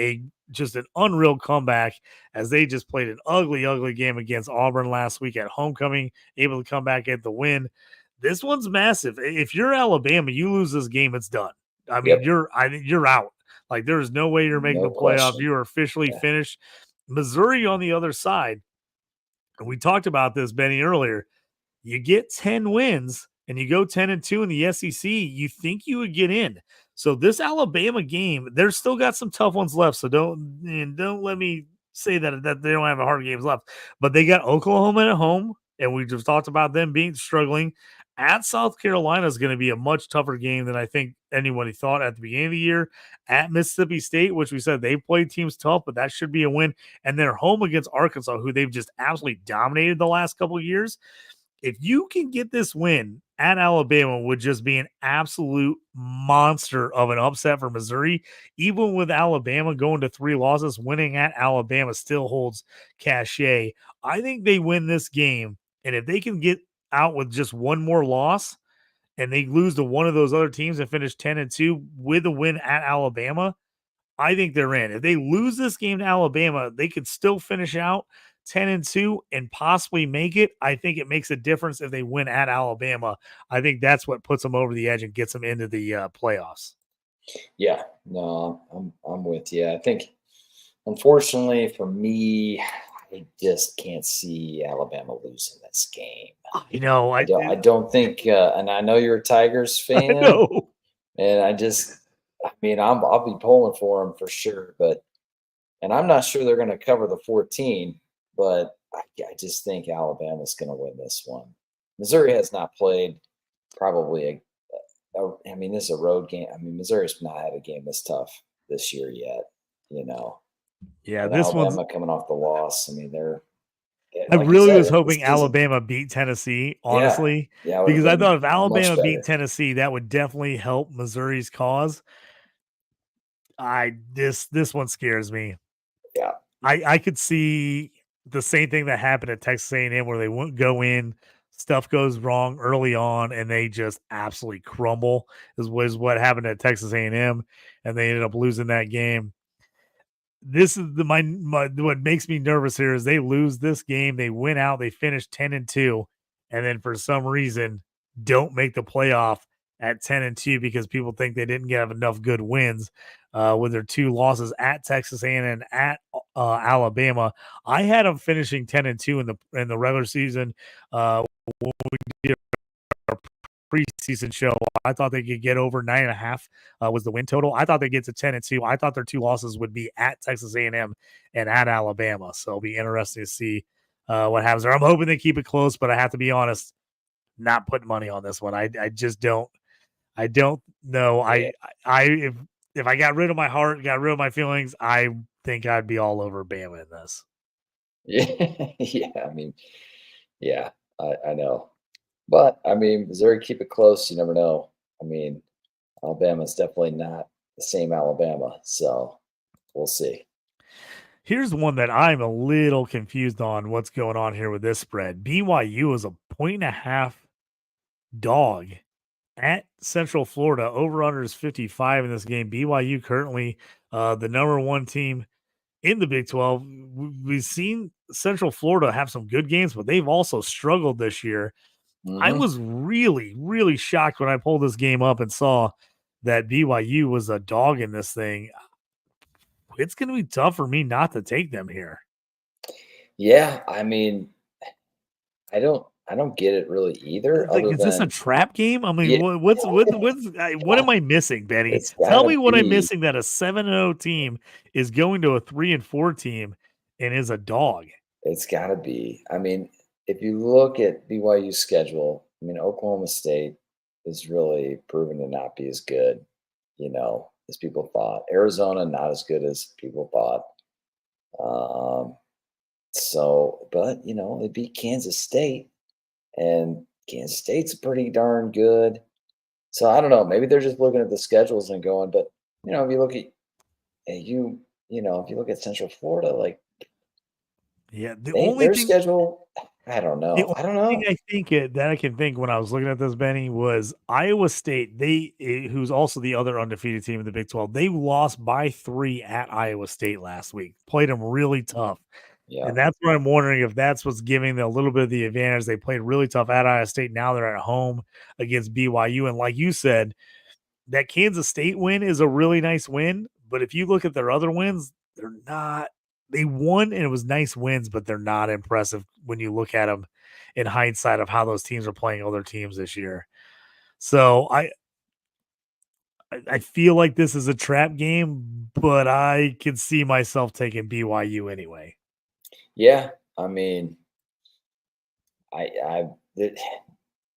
A: just an unreal comeback as they just played an ugly game against Auburn last week at homecoming, able to come back at the win. This one's massive. If you're Alabama, you lose this game, it's done. I mean, you're out. Like, there's no way you're making the playoff. You are officially finished. Missouri on the other side, and we talked about this, Benny, earlier. You get 10 wins and you go 10-2 in the SEC, you think you would get in. So this Alabama game, they're still got some tough ones left. So don't let me say that they don't have hard games left. But they got Oklahoma at home, and we just talked about them being struggling. At South Carolina is going to be a much tougher game than I think anybody thought at the beginning of the year. At Mississippi State, which we said they played teams tough, but that should be a win. And they're home against Arkansas, who they've just absolutely dominated the last couple of years. If you can get this win at Alabama, would just be an absolute monster of an upset for Missouri. Even with Alabama going to 3 losses, winning at Alabama still holds cachet. I think they win this game, and if they can get out with just one more loss and they lose to one of those other teams and finish 10-2 with a win at Alabama, I think they're in. If they lose this game to Alabama, they could still finish out 10-2 and possibly make it. I think it makes a difference if they win at Alabama. I think that's what puts them over the edge and gets them into the playoffs.
C: Yeah, no, I'm with you. I think, unfortunately for me, I just can't see Alabama losing this game.
A: You know,
C: I don't think, and I know you're a Tigers fan, and I'll be pulling for them for sure, and I'm not sure they're going to cover the 14. But I just think Alabama's going to win this one. Missouri has not played probably this is a road game. I mean, Missouri's not had a game this tough this year yet,
A: Yeah,
C: and
A: this
C: Alabama
A: one's
C: coming off the loss. I mean,
A: I really was hoping Alabama beat Tennessee, honestly, because I thought if Alabama beat Tennessee, that would definitely help Missouri's cause. This one scares me.
C: Yeah,
A: I could see the same thing that happened at Texas A&M, where they wouldn't go in stuff goes wrong early on and they just absolutely crumble is what happened at Texas A&M, and they ended up losing that game. This is what makes me nervous here is they lose this game. They win out. They finish 10-2, and then for some reason don't make the playoff at 10-2 because people think they didn't have enough good wins with their 2 losses at Texas A&M and at Alabama. I had them finishing 10-2 in the regular season. When we did our preseason show, I thought they could get over 9.5 was the win total. I thought they'd get to 10-2. I thought their 2 losses would be at Texas A&M and at Alabama. So it'll be interesting to see what happens there. I'm hoping they keep it close, but I have to be honest, not putting money on this one. I just don't. I don't know.
C: Yeah.
A: If I got rid of my heart, got rid of my feelings, I think I'd be all over Bama in this.
C: Yeah, yeah. I mean, yeah, I know. But I mean, Missouri keep it close. You never know. I mean, Alabama's definitely not the same Alabama, so we'll see.
A: Here's one that I'm a little confused on what's going on here with this spread. BYU is a 1.5 dog at Central Florida. Over under is 55 in this game. BYU currently the number 1 team in the Big 12. We've seen Central Florida have some good games, but they've also struggled this year. I was really, really shocked when I pulled this game up and saw that BYU was a dog in this thing. It's going to be tough for me not to take them here.
C: Yeah, I mean, I don't get it really either.
A: Like, is this a trap game? I mean, what am I missing, Benny? Tell me what I'm missing that a 7-0 team is going to a 3-4 team and is a dog.
C: It's got to be. I mean, if you look at BYU's schedule, I mean, Oklahoma State is really proven to not be as good, as people thought. Arizona, not as good as people thought. But they beat Kansas State, and Kansas State's pretty darn good. So I don't know. Maybe they're just looking at the schedules and going. But if you look at if you look at Central Florida, like their schedule. I don't know. I don't know.
A: Thing I think that I can think when I was looking at this, Benny, was Iowa State. Who's also the other undefeated team in the Big 12. They lost by 3 at Iowa State last week. Played them really tough. Yeah. And that's what I'm wondering if that's what's giving them a little bit of the advantage. They played really tough at Iowa State. Now they're at home against BYU. And like you said, that Kansas State win is a really nice win. But if you look at their other wins, they're not. They won and it was nice wins, but they're not impressive when you look at them in hindsight of how those teams are playing other teams this year. So I feel like this is a trap game, but I can see myself taking BYU anyway.
C: Yeah, I mean, the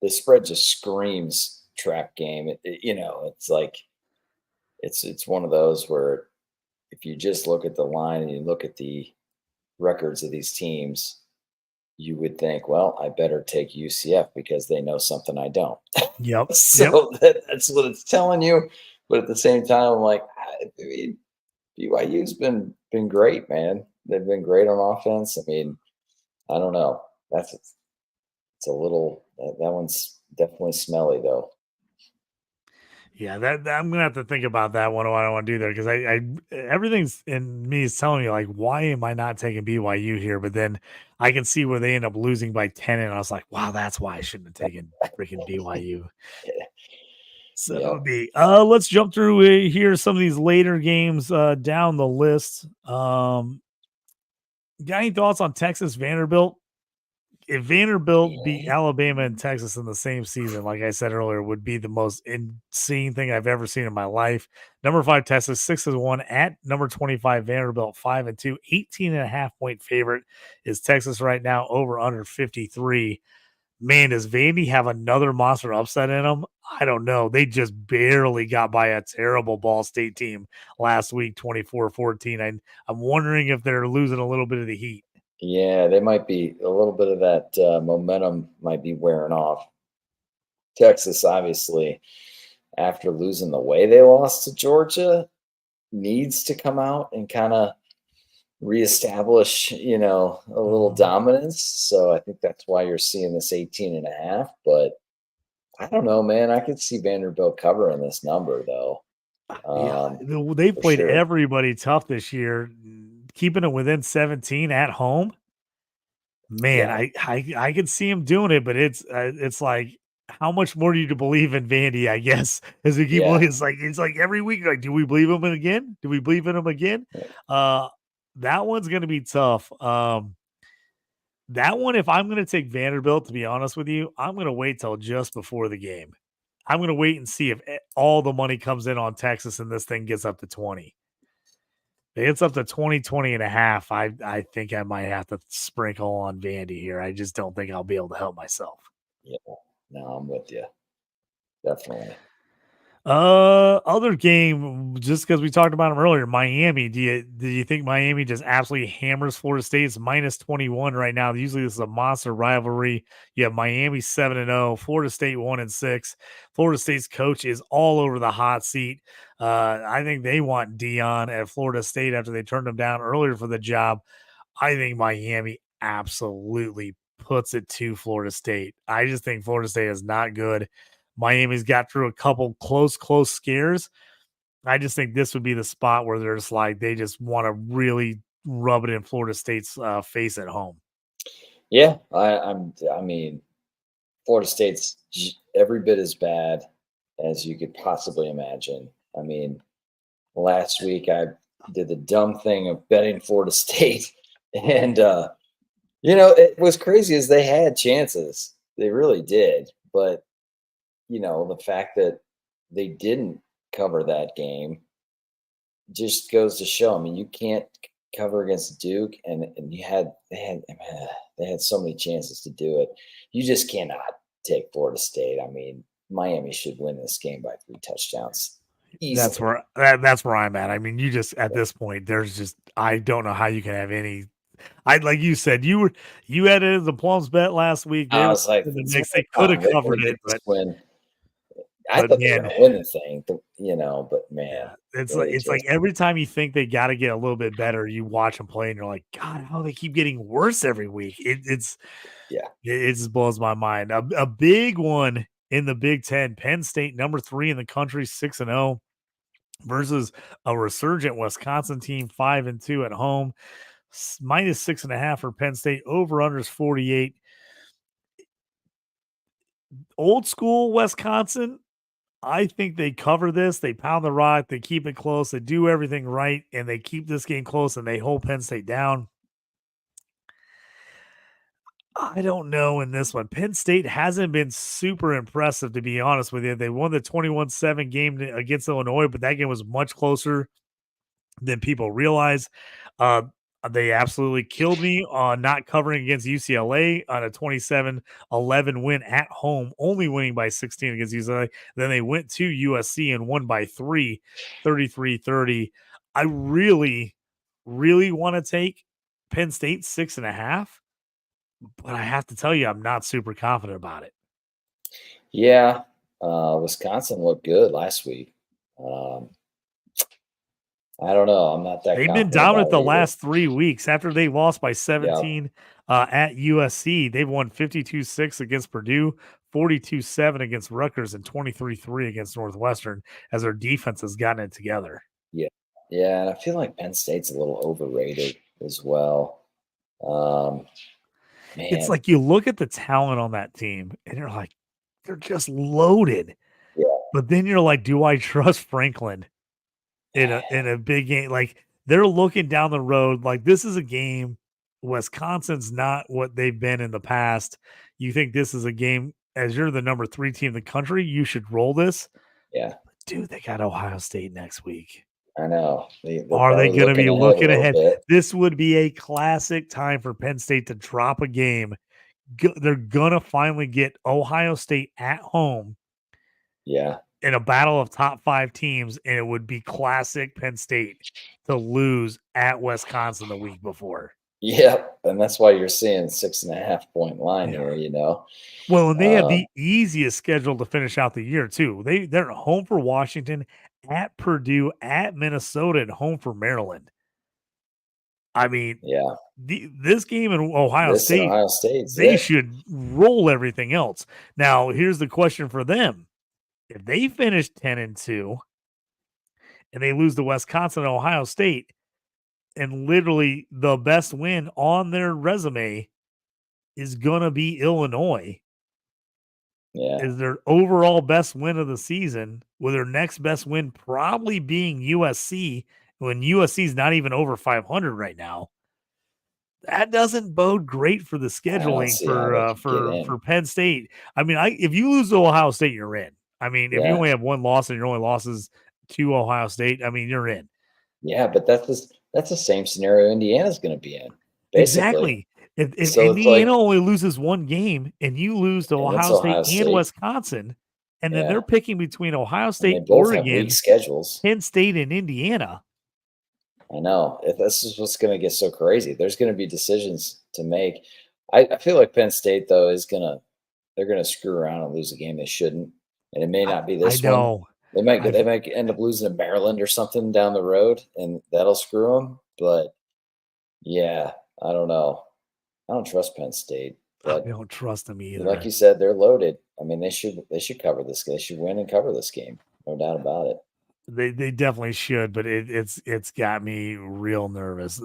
C: spread just screams trap game. It's like it's one of those where if you just look at the line and you look at the records of these teams, you would think, well, I better take UCF because they know something I don't.
A: Yep.
C: So that's what it's telling you. But at the same time, I'm like, I mean, BYU's been great, man. They've been great on offense. I mean, I don't know. It's a little that one's definitely smelly though.
A: Yeah, that I'm gonna have to think about that one. What I don't want to do there because I everything's in me is telling me like, why am I not taking BYU here? But then I can see where they end up losing by 10, and I was like, wow, that's why I shouldn't have taken freaking BYU. So that would be. Let's jump through here some of these later games down the list. Got any thoughts on Texas Vanderbilt? If Vanderbilt beat Alabama and Texas in the same season, like I said earlier, would be the most insane thing I've ever seen in my life. Number 5 Texas 6-1 at number 25 Vanderbilt 5-2, 18.5 point favorite is Texas right now, over under 53. Man, does Vandy have another monster upset in them? I don't know. They just barely got by a terrible Ball State team last week, 24-14. I'm wondering if they're losing a little bit of the heat.
C: Yeah, they might be. A little bit of that momentum might be wearing off. Texas, obviously, after losing the way they lost to Georgia, needs to come out and kind of reestablish, a little dominance. So I think that's why you're seeing this 18.5. But I don't know, man. I could see Vanderbilt covering this number, though.
A: They've played
C: sure.
A: everybody tough this year, keeping it within 17 at home. Man, I could see him doing it, but it's like, how much more do you believe in Vandy? I guess as we keep looking, it's like every week, like, do we believe him again? Do we believe in him again? That one's gonna be tough. That one, if I'm gonna take Vanderbilt, to be honest with you, I'm gonna wait till just before the game. I'm gonna wait and see if all the money comes in on Texas and this thing gets up to 20. If it's up to 20 and a half, I think I might have to sprinkle on Vandy here. I just don't think I'll be able to help myself.
C: Yeah, no, I'm with you. Definitely.
A: Other game, just because we talked about them earlier, Miami. Do you think Miami just absolutely hammers Florida State? It's minus 21 right now. Usually this is a monster rivalry. You have Miami 7-0, Florida State 1-6. Florida State's coach is all over the hot seat. I think they want Dion at Florida State after they turned him down earlier for the job. I think Miami absolutely puts it to Florida State. I just think Florida State is not good. Miami's got through a couple close scares. I just think this would be the spot where they're just like, they just want to really rub it in Florida State's face at home.
C: Yeah, I mean, Florida State's every bit as bad as you could possibly imagine. I mean, last week I did the dumb thing of betting Florida State, and it was crazy as they had chances. They really did, but the fact that they didn't cover that game just goes to show. I mean, you can't cover against Duke, and they had so many chances to do it. You just cannot take Florida State. I mean, Miami should win this game by 3 touchdowns. Easily.
A: That's where I'm at. I mean, you just at this point, I don't know how you can have any. Like you said, you had it as a Plums bet last week.
C: I was like,
A: they could have covered it, but
C: I thought they were going to win the thing, but man,
A: it's like every time you think they got to get a little bit better, you watch them play and you're like, God, how they keep getting worse every week. It just blows my mind. A big one in the Big Ten, Penn State, number 3 in the country, 6-0 versus a resurgent Wisconsin team, 5-2 at home, minus 6.5 for Penn State, over unders 48. Old school Wisconsin, I think they cover this. They pound the rock. They keep it close. They do everything right, and they keep this game close, and they hold Penn State down. I don't know in this one. Penn State hasn't been super impressive, to be honest with you. They won the 21-7 game against Illinois, but that game was much closer than people realize. They absolutely killed me on not covering against UCLA on a 27-11 win at home, only winning by 16 against UCLA. Then they went to USC and won by 3, 33-30. I really, really want to take Penn State 6.5, but I have to tell you, I'm not super confident about it.
C: Yeah, Wisconsin looked good last week. I don't know. I'm not that.
A: They've been dominant the last 3 weeks after they lost by 17 at USC. They've won 52-6 against Purdue, 42-7 against Rutgers, and 23-3 against Northwestern as their defense has gotten it together.
C: Yeah. And I feel like Penn State's a little overrated as well. Man.
A: It's like you look at the talent on that team and you're like, they're just loaded.
C: Yeah.
A: But then you're like, do I trust Franklin in a big game? Like, they're looking down the road. Like, this is a game. Wisconsin's not what they've been in the past. You think this is a game, as you're the number 3 team in the country, you should roll this.
C: Yeah.
A: But dude, they got Ohio State next week.
C: I know.
A: Are they going to be looking ahead? This would be a classic time for Penn State to drop a game. They're going to finally get Ohio State at home.
C: Yeah.
A: In a battle of top 5 teams, and it would be classic Penn State to lose at Wisconsin the week before.
C: Yep, and that's why you're seeing 6.5 point line here,
A: Well, and they have the easiest schedule to finish out the year, too. They're home for Washington, at Purdue, at Minnesota, and home for Maryland. I mean,
C: Yeah.
A: this game in Ohio State,
C: they
A: should roll everything else. Now, here's the question for them. If they finish 10-2 and they lose to Wisconsin and Ohio State, and literally the best win on their resume is going to be Illinois, is their overall best win of the season, with their next best win probably being USC, when USC is not even over 500 right now. That doesn't bode great for the scheduling for Penn State. I mean, if you lose to Ohio State, you're in. I mean, if you only have one loss and your only loss is to Ohio State, I mean, you're in.
C: Yeah, but that's the same scenario Indiana's going to be in. Basically.
A: Exactly. If so Indiana only loses one game and you lose to Ohio State and Wisconsin, and then they're picking between Ohio State, Oregon,
C: schedules,
A: Penn State, and Indiana.
C: I know. This is what's going to get so crazy. There's going to be decisions to make. I feel like Penn State, though, they're going to screw around and lose a game they shouldn't. And it may not be this one. They might end up losing to Maryland or something down the road, and that'll screw them. But yeah, I don't know. I don't trust Penn State.
A: But I don't trust them either.
C: Like you said, they're loaded. I mean, they should cover this. They should win and cover this game. No doubt about it.
A: They definitely should, but it's got me real nervous.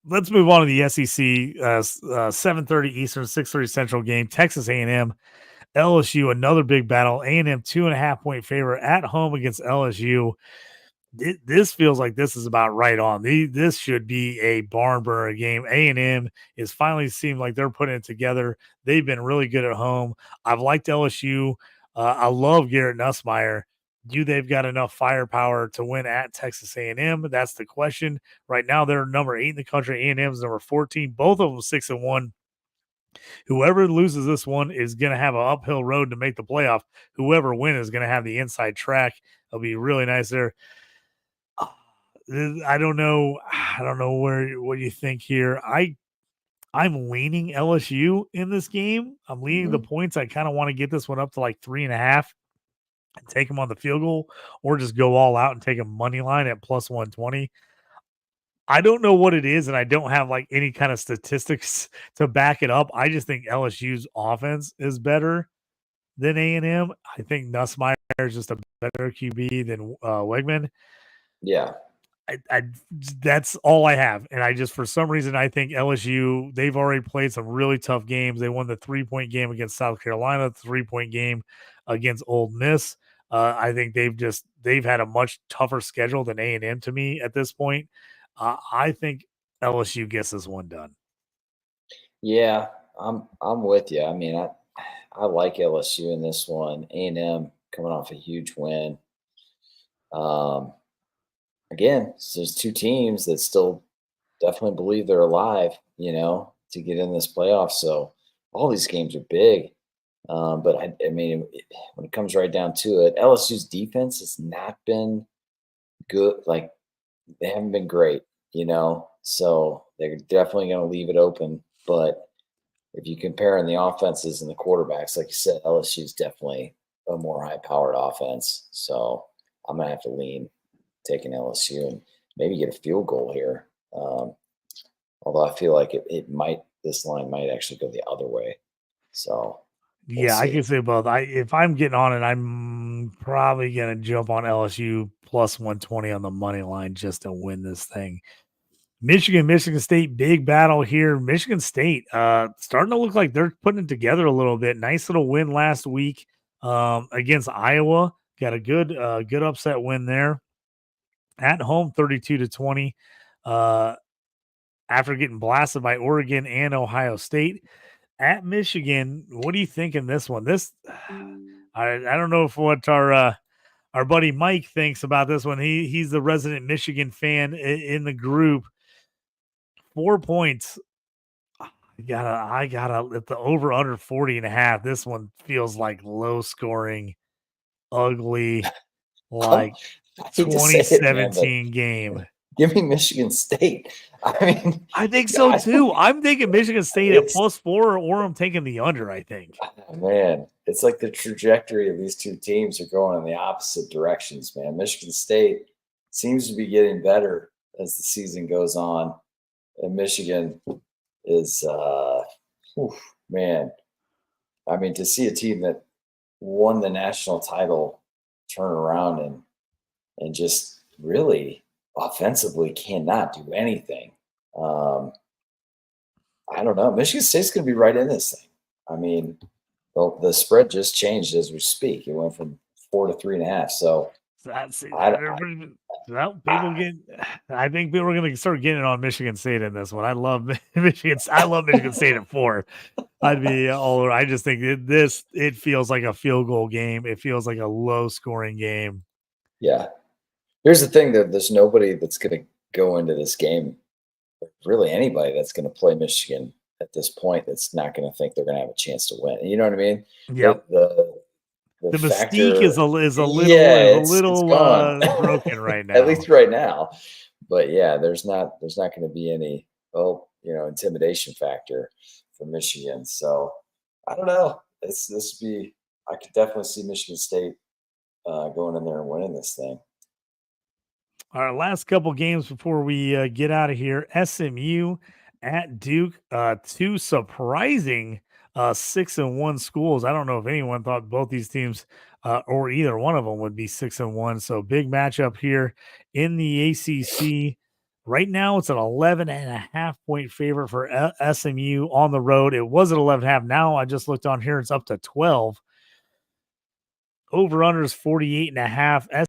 A: Let's move on to the SEC. 7:30 Eastern, 6:30 Central game. Texas A&M, LSU, another big battle. A&M 2.5-point favorite at home against LSU. This feels like this is about right on. This should be a barn burner game. A&M is finally seemed like they're putting it together. They've been really good at home. I've liked LSU. I love Garrett Nussmeier. They've got enough firepower to win at Texas A&M? That's the question. Right now, they're number 8 in the country. A&M is number 14. Both of them 6-1. Whoever loses this one is going to have an uphill road to make the playoff. Whoever wins is going to have the inside track. It'll be really nice there. I don't know what you think here. I'm leaning LSU in this game. I'm leaning the points. I kind of want to get this one up to like 3.5 and take them on the field goal, or just go all out and take a money line at plus 120. I don't know what it is, and I don't have like any kind of statistics to back it up. I just think LSU's offense is better than A&M. I think Nussmeier is just a better QB than Wegman.
C: Yeah.
A: I that's all I have. And I just, for some reason, I think LSU, they've already played some really tough games. They won the 3-point game against South Carolina, the 3-point game against Ole Miss. I think they've had a much tougher schedule than A&M to me at this point. I think LSU gets this one done.
C: Yeah, I'm with you. I mean, I like LSU in this one. A&M coming off a huge win. Again, so there's two teams that still definitely believe they're alive, to get in this playoff. So all these games are big. But I mean, when it comes right down to it, LSU's defense has not been good. Like, they haven't been great, so they're definitely going to leave it open. But if you compare in the offenses and the quarterbacks, like you said, LSU is definitely a more high-powered offense. So I'm going to have to lean taking LSU and maybe get a field goal here. Although I feel like this line might actually go the other way. So
A: yeah, I can say both. If I'm getting on it, I'm probably going to jump on LSU plus 120 on the money line just to win this thing. Michigan State, big battle here. Michigan State starting to look like they're putting it together a little bit. Nice little win last week against Iowa. Got a good upset win there. At home, 32-20. After getting blasted by Oregon and Ohio State. At Michigan, what do you think in this one? I don't know what our buddy Mike thinks about this one. He's the resident Michigan fan in the group. 4 points. I gotta at the over under 40.5. This one feels like low scoring, ugly, like 2017 game.
C: Give me Michigan State. I mean,
A: I think so too. I'm thinking Michigan State at +4, or I'm taking the under, I think.
C: Man, it's like the trajectory of these two teams are going in the opposite directions, man. Michigan State seems to be getting better as the season goes on. And Michigan is, man. I mean, to see a team that won the national title turn around and just really offensively cannot do anything. I don't know. Michigan State's going to be right in this thing. I mean, the spread just changed as we speak. It went from 4 to 3.5. So
A: That's it.
C: I,
A: Well, I think people are going to start getting on Michigan State in this one. I love Michigan. I love Michigan State at 4. I'd be all over. I just think it feels like a field goal game. It feels like a low scoring game.
C: yeah. Here's the thing: there's nobody that's going to go into this game. Really, anybody that's going to play Michigan at this point that's not going to think they're going to have a chance to win. You know what I mean?
A: Yep.
C: The
A: mystique
C: factor,
A: is a little
C: gone.
A: broken right now.
C: At least right now. But yeah, there's not going to be any intimidation factor for Michigan. So I don't know. I could definitely see Michigan State going in there and winning this thing.
A: All right, last couple games before we get out of here. SMU at Duke, 2 surprising 6-1 schools. I don't know if anyone thought both these teams or either one of them would be 6-1. So big matchup here in the ACC. Right now, it's an 11.5 point favorite for SMU on the road. It was at 11.5. Now I just looked on here; it's up to 12. Over under is 48.5.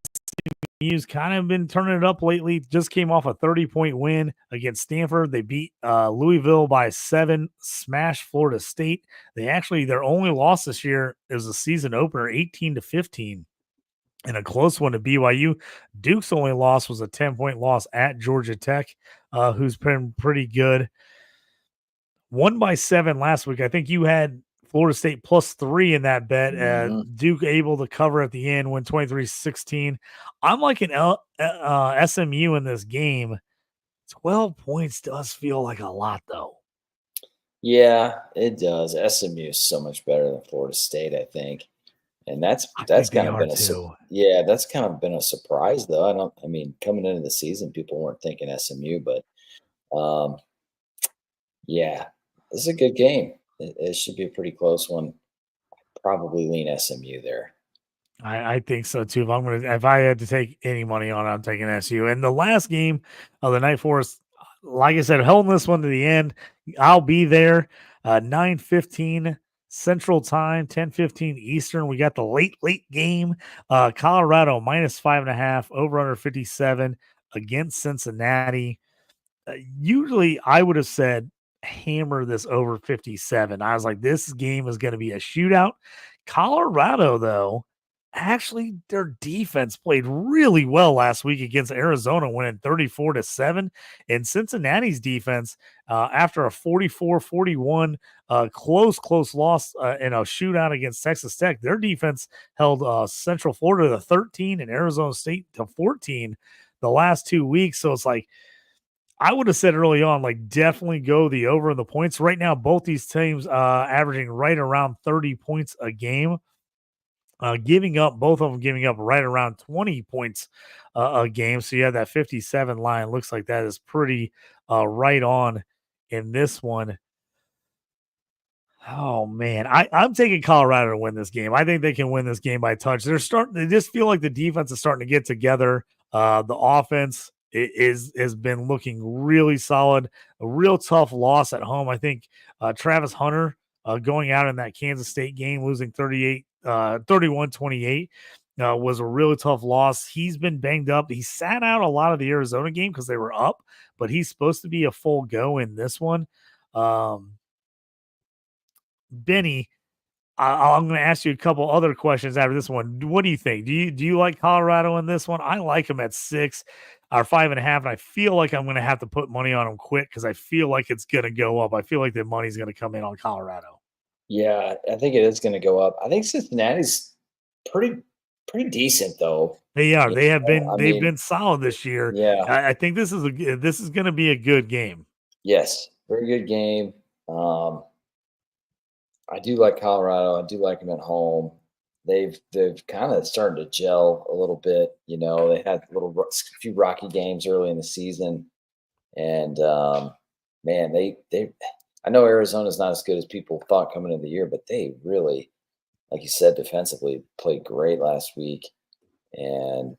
A: SMU's kind of been turning it up lately. Just came off a 30-point win against Stanford. They beat Louisville by 7, smashed Florida State. Their only loss this year is a season opener, 18-15, and a close one to BYU. Duke's only loss was a 10-point loss at Georgia Tech, who's been pretty good. Won by 7 last week. I think you had Florida State +3 in that bet. Duke able to cover at the end, win 23-16. I'm like an SMU in this game. 12 points does feel like a lot, though.
C: Yeah, it does. SMU is so much better than Florida State, I think. And that's kind of been that's kind of been a surprise, though. Coming into the season, people weren't thinking SMU, but yeah, this is a good game. It should be a pretty close one. Probably lean SMU there.
A: I think so too. If I had to take any money on it, I'm taking SU. And the last game of the night for us, like I said, holding this one to the end. I'll be there. 9:15 Central Time, 10:15 Eastern. We got the late game. Colorado -5.5, over under 57 against Cincinnati. Usually, I would have said hammer this over 57. I was like, this game is going to be a shootout. Colorado, though, actually, their defense played really well last week against Arizona, winning 34-7. And Cincinnati's defense, after a 44-41 close loss in a shootout against Texas Tech, their defense held Central Florida to 13 and Arizona State to 14 the last 2 weeks. So it's like, I would have said early on, like, definitely go the over in the points. Right now, both these teams averaging right around 30 points a game. Both of them giving up right around 20 points a game. So you have that 57 line. Looks like that is pretty right on in this one. Oh man, I'm taking Colorado to win this game. I think they can win this game by touch. They just feel like the defense is starting to get together. The offense has been looking really solid. A real tough loss at home. I think Travis Hunter going out in that Kansas State game, losing 31-28, was a really tough loss. He's been banged up. He sat out a lot of the Arizona game because they were up, but he's supposed to be a full go in this one. Benny, I'm going to ask you a couple other questions after this one. What do you think? Do you like Colorado in this one? I like them at 6 or 5.5, and I feel like I'm going to have to put money on them quick because I feel like it's going to go up. I feel like the money's going to come in on Colorado.
C: Yeah, I think it is going to go up. I think Cincinnati's pretty decent, though.
A: They are. They've been solid this year.
C: Yeah,
A: I think this is going to be a good game.
C: Yes, very good game. I do like Colorado. I do like them at home. They've kind of started to gel a little bit. You know, they had a few rocky games early in the season, and man, they I know Arizona's not as good as people thought coming into the year, but they really, like you said, defensively played great last week. And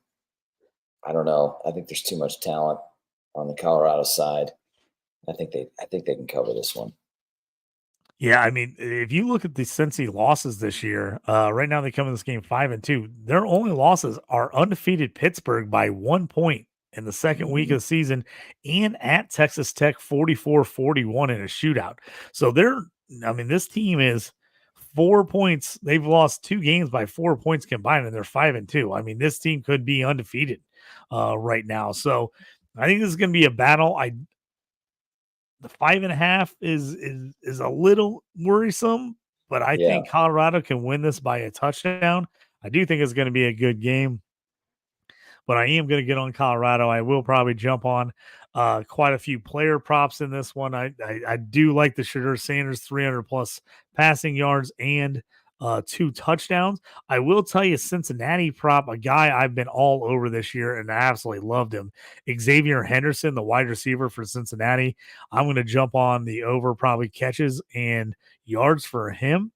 C: I don't know. I think there's too much talent on the Colorado side. I think they can cover this one.
A: Yeah, I mean, if you look at the Cincy losses this year, right now they come in this game 5-2. Their only losses are undefeated Pittsburgh by 1 point in the second week of the season and at Texas Tech 44-41 in a shootout. So this team is 4 points. They've lost 2 games by 4 points combined, and they're 5-2. I mean, this team could be undefeated right now. So I think this is going to be a battle. The 5.5 is a little worrisome, but I think Colorado can win this by a touchdown. I do think it's going to be a good game, but I am going to get on Colorado. I will probably jump on quite a few player props in this one. I do like the Shadur Sanders 300 plus passing yards and 2 touchdowns. I will tell you, Cincinnati prop, a guy I've been all over this year and I absolutely loved him. Xavier Henderson, the wide receiver for Cincinnati. I'm going to jump on the over probably catches and yards for him.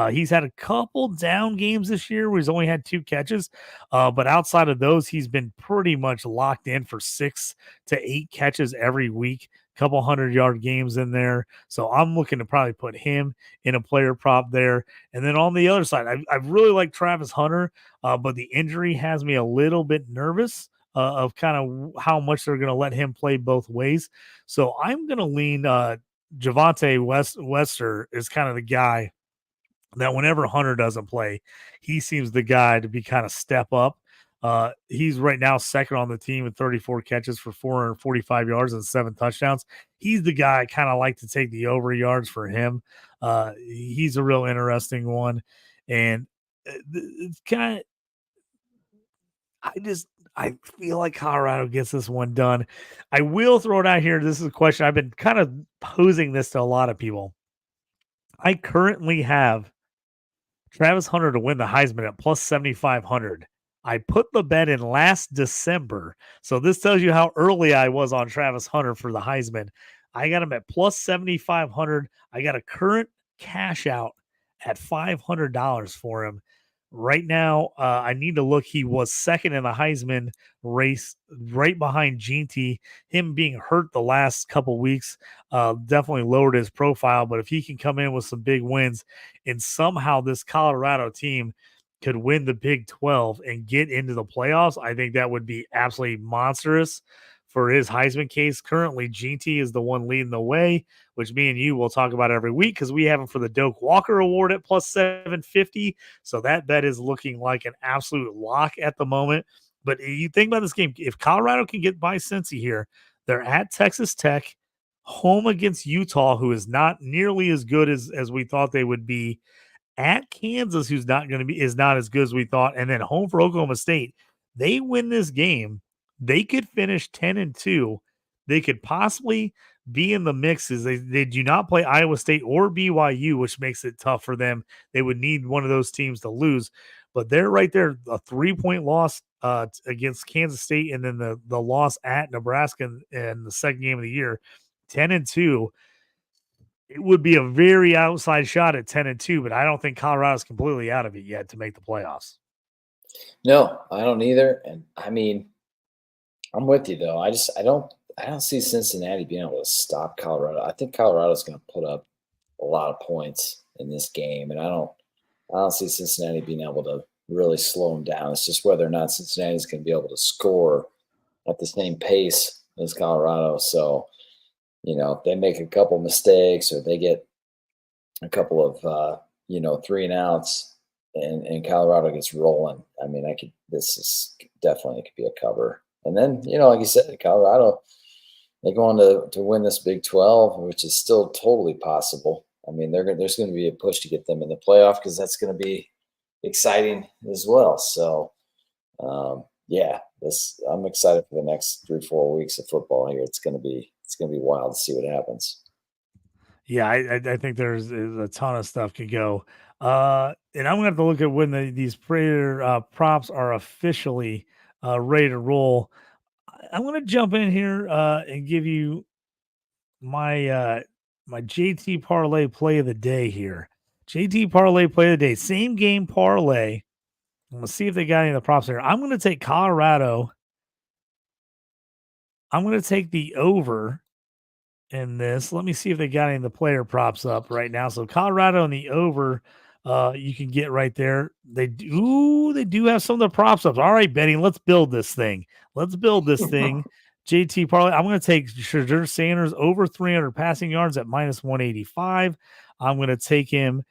A: He's had a couple down games this year where he's only had 2 catches. But outside of those, he's been pretty much locked in for 6 to 8 catches every week, couple 100-yard games in there. So I'm looking to probably put him in a player prop there. And then on the other side, I really like Travis Hunter, but the injury has me a little bit nervous of kind of how much they're going to let him play both ways. So I'm going to lean Javonte Wester is kind of the guy that whenever Hunter doesn't play, he seems the guy to be kind of step up. He's right now second on the team with 34 catches for 445 yards and 7 touchdowns. He's the guy I kind of like to take the over yards for him. He's a real interesting one. And it's kind of, I feel like Colorado gets this one done. I will throw it out here. This is a question. I've been kind of posing this to a lot of people. I currently have Travis Hunter to win the Heisman at plus 7,500. I put the bet in last December. So this tells you how early I was on Travis Hunter for the Heisman. I got him at plus 7,500. I got a current cash out at $500 for him. Right now, I need to look. He was second in the Heisman race, right behind JT. Him being hurt the last couple weeks definitely lowered his profile. But if he can come in with some big wins, and somehow this Colorado team could win the Big 12 and get into the playoffs, I think that would be absolutely monstrous for his Heisman case. Currently, JT is the one leading the way, which me and you will talk about every week because we have him for the Doak Walker Award at plus 750. So that bet is looking like an absolute lock at the moment. But you think about this game, if Colorado can get by Cincy here, they're at Texas Tech, home against Utah, who is not nearly as good as we thought they would be, at Kansas, who's not as good as we thought, and then home for Oklahoma State. They win this game, they could finish 10-2. They could possibly be in the mixes. They do not play Iowa State or BYU, which makes it tough for them. They would need one of those teams to lose, but they're right there. A 3-point loss against Kansas State, and then the loss at Nebraska in the second game of the year, 10-2. It would be a very outside shot at 10-2, but I don't think Colorado's completely out of it yet to make the playoffs.
C: No, I don't either. And I mean, I'm with you though. I don't see Cincinnati being able to stop Colorado. I think Colorado's going to put up a lot of points in this game, and I don't see Cincinnati being able to really slow them down. It's just whether or not Cincinnati's going to be able to score at the same pace as Colorado. So, if they make a couple mistakes or they get a couple of 3-and-outs and Colorado gets rolling, I mean, this is definitely could be a cover. And then, like you said, Colorado, they go on to win this Big 12, which is still totally possible. I mean, there's going to be a push to get them in the playoff because that's going to be exciting as well. So, I'm excited for the next 3-4 weeks of football here. It's going to be wild to see what happens.
A: Yeah, I think there's a ton of stuff could go. And I'm going to have to look at when these player props are officially ready to roll. I'm going to jump in here and give you my JT Parlay play of the day here. JT Parlay play of the day. Same game parlay. Let's see if they got any of the props here. I'm going to take Colorado. I'm going to take the over in this. Let me see if they got any of the player props up right now. So Colorado and the over, you can get right there. They do have some of the props up. All right, Benny, let's build this thing. JT Parlay. I'm going to take Shadur Sanders over 300 passing yards at minus 185. I'm going to take him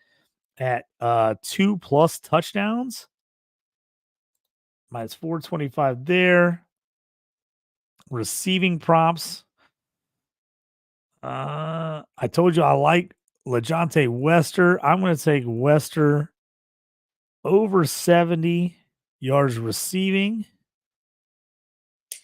A: at 2+ touchdowns. Minus 425 there. Receiving props. I told you I like LeJohntay Wester. I'm going to take Wester over 70 yards receiving.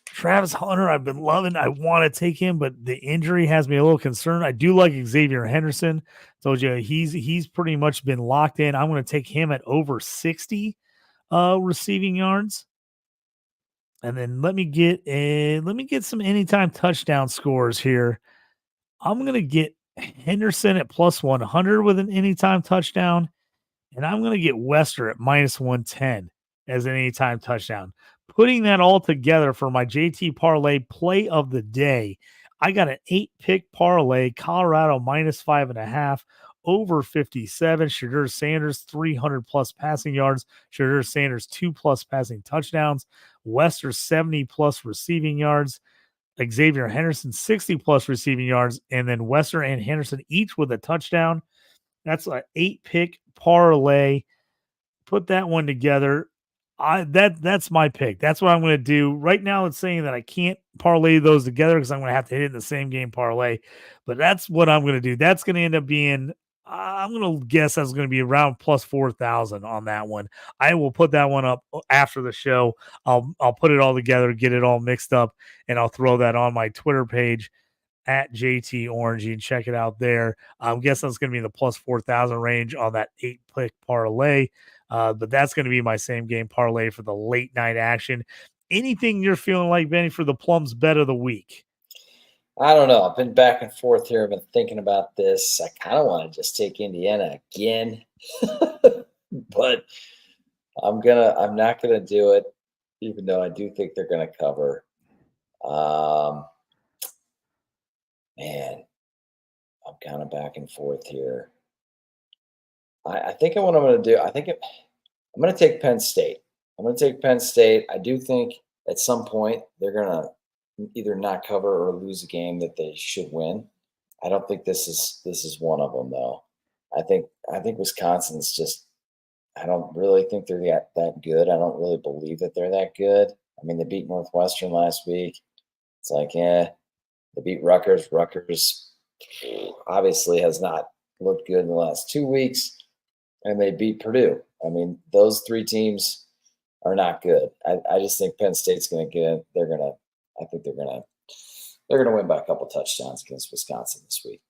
A: Travis Hunter, I've been loving. I want to take him, but the injury has me a little concerned. I do like Xavier Henderson. Told you he's pretty much been locked in. I'm going to take him at over 60 receiving yards. And then let me get some anytime touchdown scores here. I'm going to get Henderson at plus 100 with an anytime touchdown. And I'm going to get Wester at minus 110 as an anytime touchdown. Putting that all together for my JT Parlay play of the day, I got an 8-pick parlay, Colorado minus 5.5, over 57. Shadur Sanders, 300+ passing yards. Shadur Sanders, 2+ passing touchdowns. Wester, 70+ receiving yards. Xavier Henderson, 60+ receiving yards. And then Wester and Henderson each with a touchdown. That's an 8-pick parlay. Put that one together. That's my pick. That's what I'm going to do. Right now it's saying that I can't parlay those together because I'm going to have to hit it in the same game parlay. But that's what I'm going to do. That's going to end up being, I'm going to guess that's going to be around plus 4,000 on that one. I will put that one up after the show. I'll put it all together, get it all mixed up, and I'll throw that on my Twitter page at JT Orangey and check it out there. I'm guessing it's going to be in the plus 4,000 range on that 8-pick parlay. But that's going to be my same game parlay for the late night action. Anything you're feeling like, Benny, for the Plums bet of the week?
C: I don't know. I've been back and forth here. I've been thinking about this. I kind of want to just take Indiana again, but I'm not gonna do it, even though I do think they're gonna cover. Man, I'm kind of back and forth here. I think what I'm going to do, I'm going to take Penn State. I do think at some point they're going to either not cover or lose a game that they should win. I don't think this is one of them, though. I think Wisconsin's just, I don't really think they're that good. I don't really believe that they're that good. I mean, they beat Northwestern last week. It's like, they beat Rutgers. Rutgers obviously has not looked good in the last 2 weeks. And they beat Purdue. I mean, those three teams are not good. I just think Penn State's going to get it. They're going to win by a couple touchdowns against Wisconsin this week.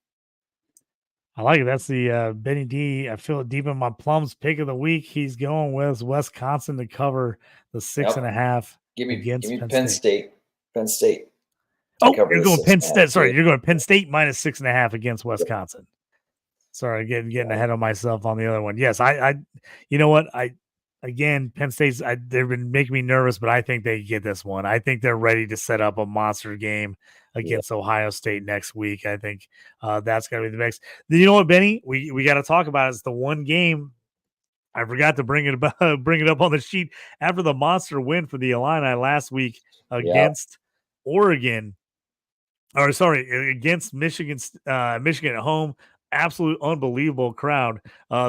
A: I like it. That's the Benny D. I feel it deep in my Plums pick of the week. He's going with Wisconsin to cover the 6.5.
C: Give me Penn State. Penn State.
A: Oh, you're going Penn State. Sorry, you're going Penn State minus 6.5 against Wisconsin. Yep. Sorry, getting ahead of myself on the other one. Yes, I you know what? Penn State's they've been making me nervous, but I think they get this one. I think they're ready to set up a monster game against Ohio State next week. I think that's going to be the next. You know what, Benny? We got to talk about it. It's the one game I forgot to bring it up on the sheet after the monster win for the Illini last week against Oregon. Or sorry, against Michigan at home. Absolute unbelievable crowd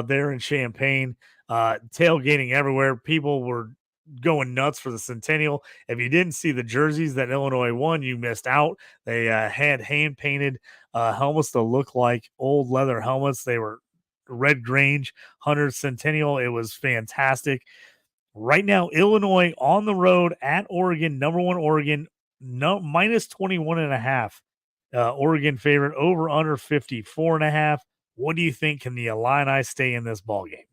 A: there in Champaign, tailgating everywhere. People were going nuts for the Centennial. If you didn't see the jerseys that Illinois won, you missed out. They had hand-painted helmets that look like old leather helmets. They were Red Grange 100 Centennial. It was fantastic. Right now, Illinois on the road at Oregon, number one Oregon, minus 21.5. Oregon favorite, over under 54.5. What do you think? Can the Illini stay in this ball game?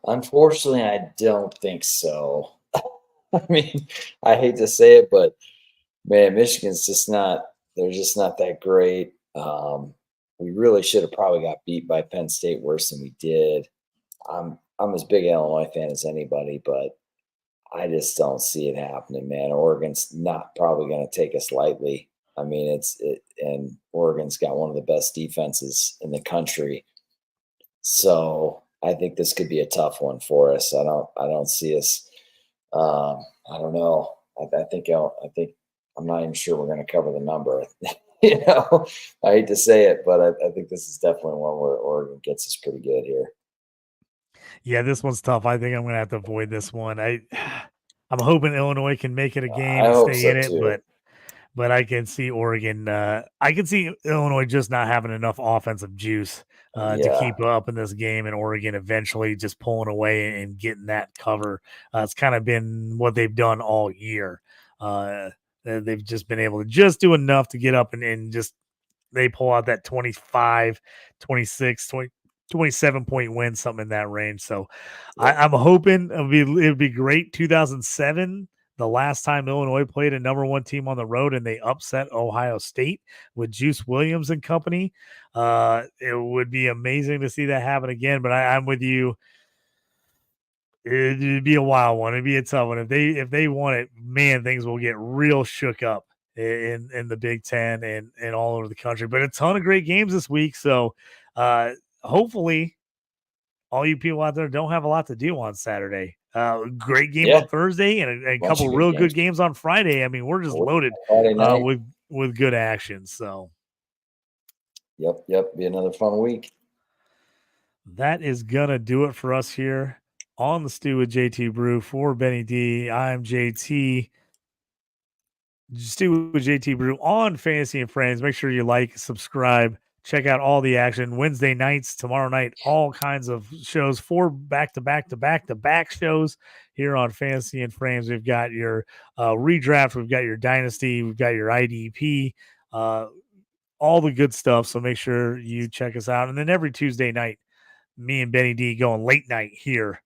C: Unfortunately, I don't think so. I mean, I hate to say it, but man, Michigan's just not. They're just not that great. We really should have probably got beat by Penn State worse than we did. I'm as big an Illinois fan as anybody, but I just don't see it happening, man. Oregon's not probably going to take us lightly. I mean, and Oregon's got one of the best defenses in the country. So I think this could be a tough one for us. I don't see us. I don't know. I think I'm not even sure we're going to cover the number. I hate to say it, but I think this is definitely one where Oregon gets us pretty good here.
A: Yeah, this one's tough. I think I'm going to have to avoid this one. I'm hoping Illinois can make it a game and stay in it,
C: too.
A: but I can see Oregon. I can see Illinois just not having enough offensive juice to keep up in this game, and Oregon eventually just pulling away and getting that cover. It's kind of been what they've done all year. They've just been able to just do enough to get up and just they pull out that 25, 26, 27 point win, something in that range. So I'm hoping it'd be great. 2007, the last time Illinois played a number one team on the road and they upset Ohio State with Juice Williams and company. It would be amazing to see that happen again, but I'm with you. It'd be a wild one. It'd be a tough one. If they won it, man, things will get real shook up in the Big Ten and all over the country. But a ton of great games this week. So hopefully all you people out there don't have a lot to do on Saturday. Great game on Thursday and a couple real good games on Friday. I mean, we're just loaded with good action. So
C: Yep. Be another fun week.
A: That is gonna do it for us here on the Stew with JT Brew. For Benny D, I'm JT. Stew with JT Brew on Fantasy and Friends. Make sure you like, subscribe, check out all the action. Wednesday nights, tomorrow night, all kinds of shows. 4 back-to-back shows here on Fantasy and Frames. We've got your redraft, we've got your Dynasty, we've got your IDP, all the good stuff. So make sure you check us out. And then every Tuesday night, me and Benny D going late night here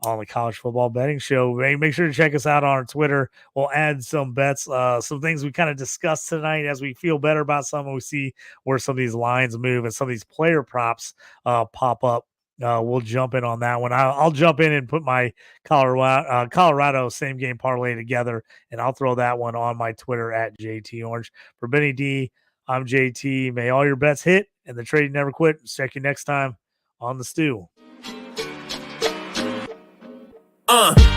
A: on the College Football Betting Show. Make sure to check us out on our Twitter. We'll add some bets, some things we kind of discussed tonight as we feel better about some, and we see where some of these lines move and some of these player props pop up. We'll jump in on that one. I'll jump in and put my Colorado same game parlay together, and I'll throw that one on my Twitter at JT Orange. For Benny D, I'm JT. May all your bets hit and the trading never quit. Check you next time on the Stew.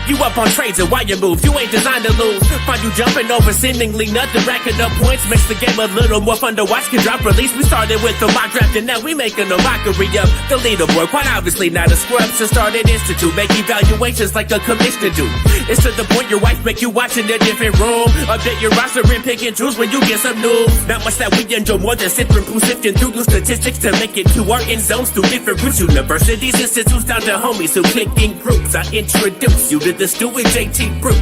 B: You up on trades and why you move, you ain't designed to lose. Find you jumping over seemingly nothing, racking up points, makes the game a little more fun to watch. Can drop release, we started with the mock draft and now we making a mockery of the leaderboard. Quite obviously not a scrub, so start an institute, make evaluations like a commissioner do. It's to the point your wife make you watch in a different room. Update your roster and pick and choose when you get some news. Not much that we enjoy more than sipping through, sifting through the statistics to make it to our end zones through different routes. Universities, institutes, down to homies who click in groups. I introduce you to the Stew with JT Brew.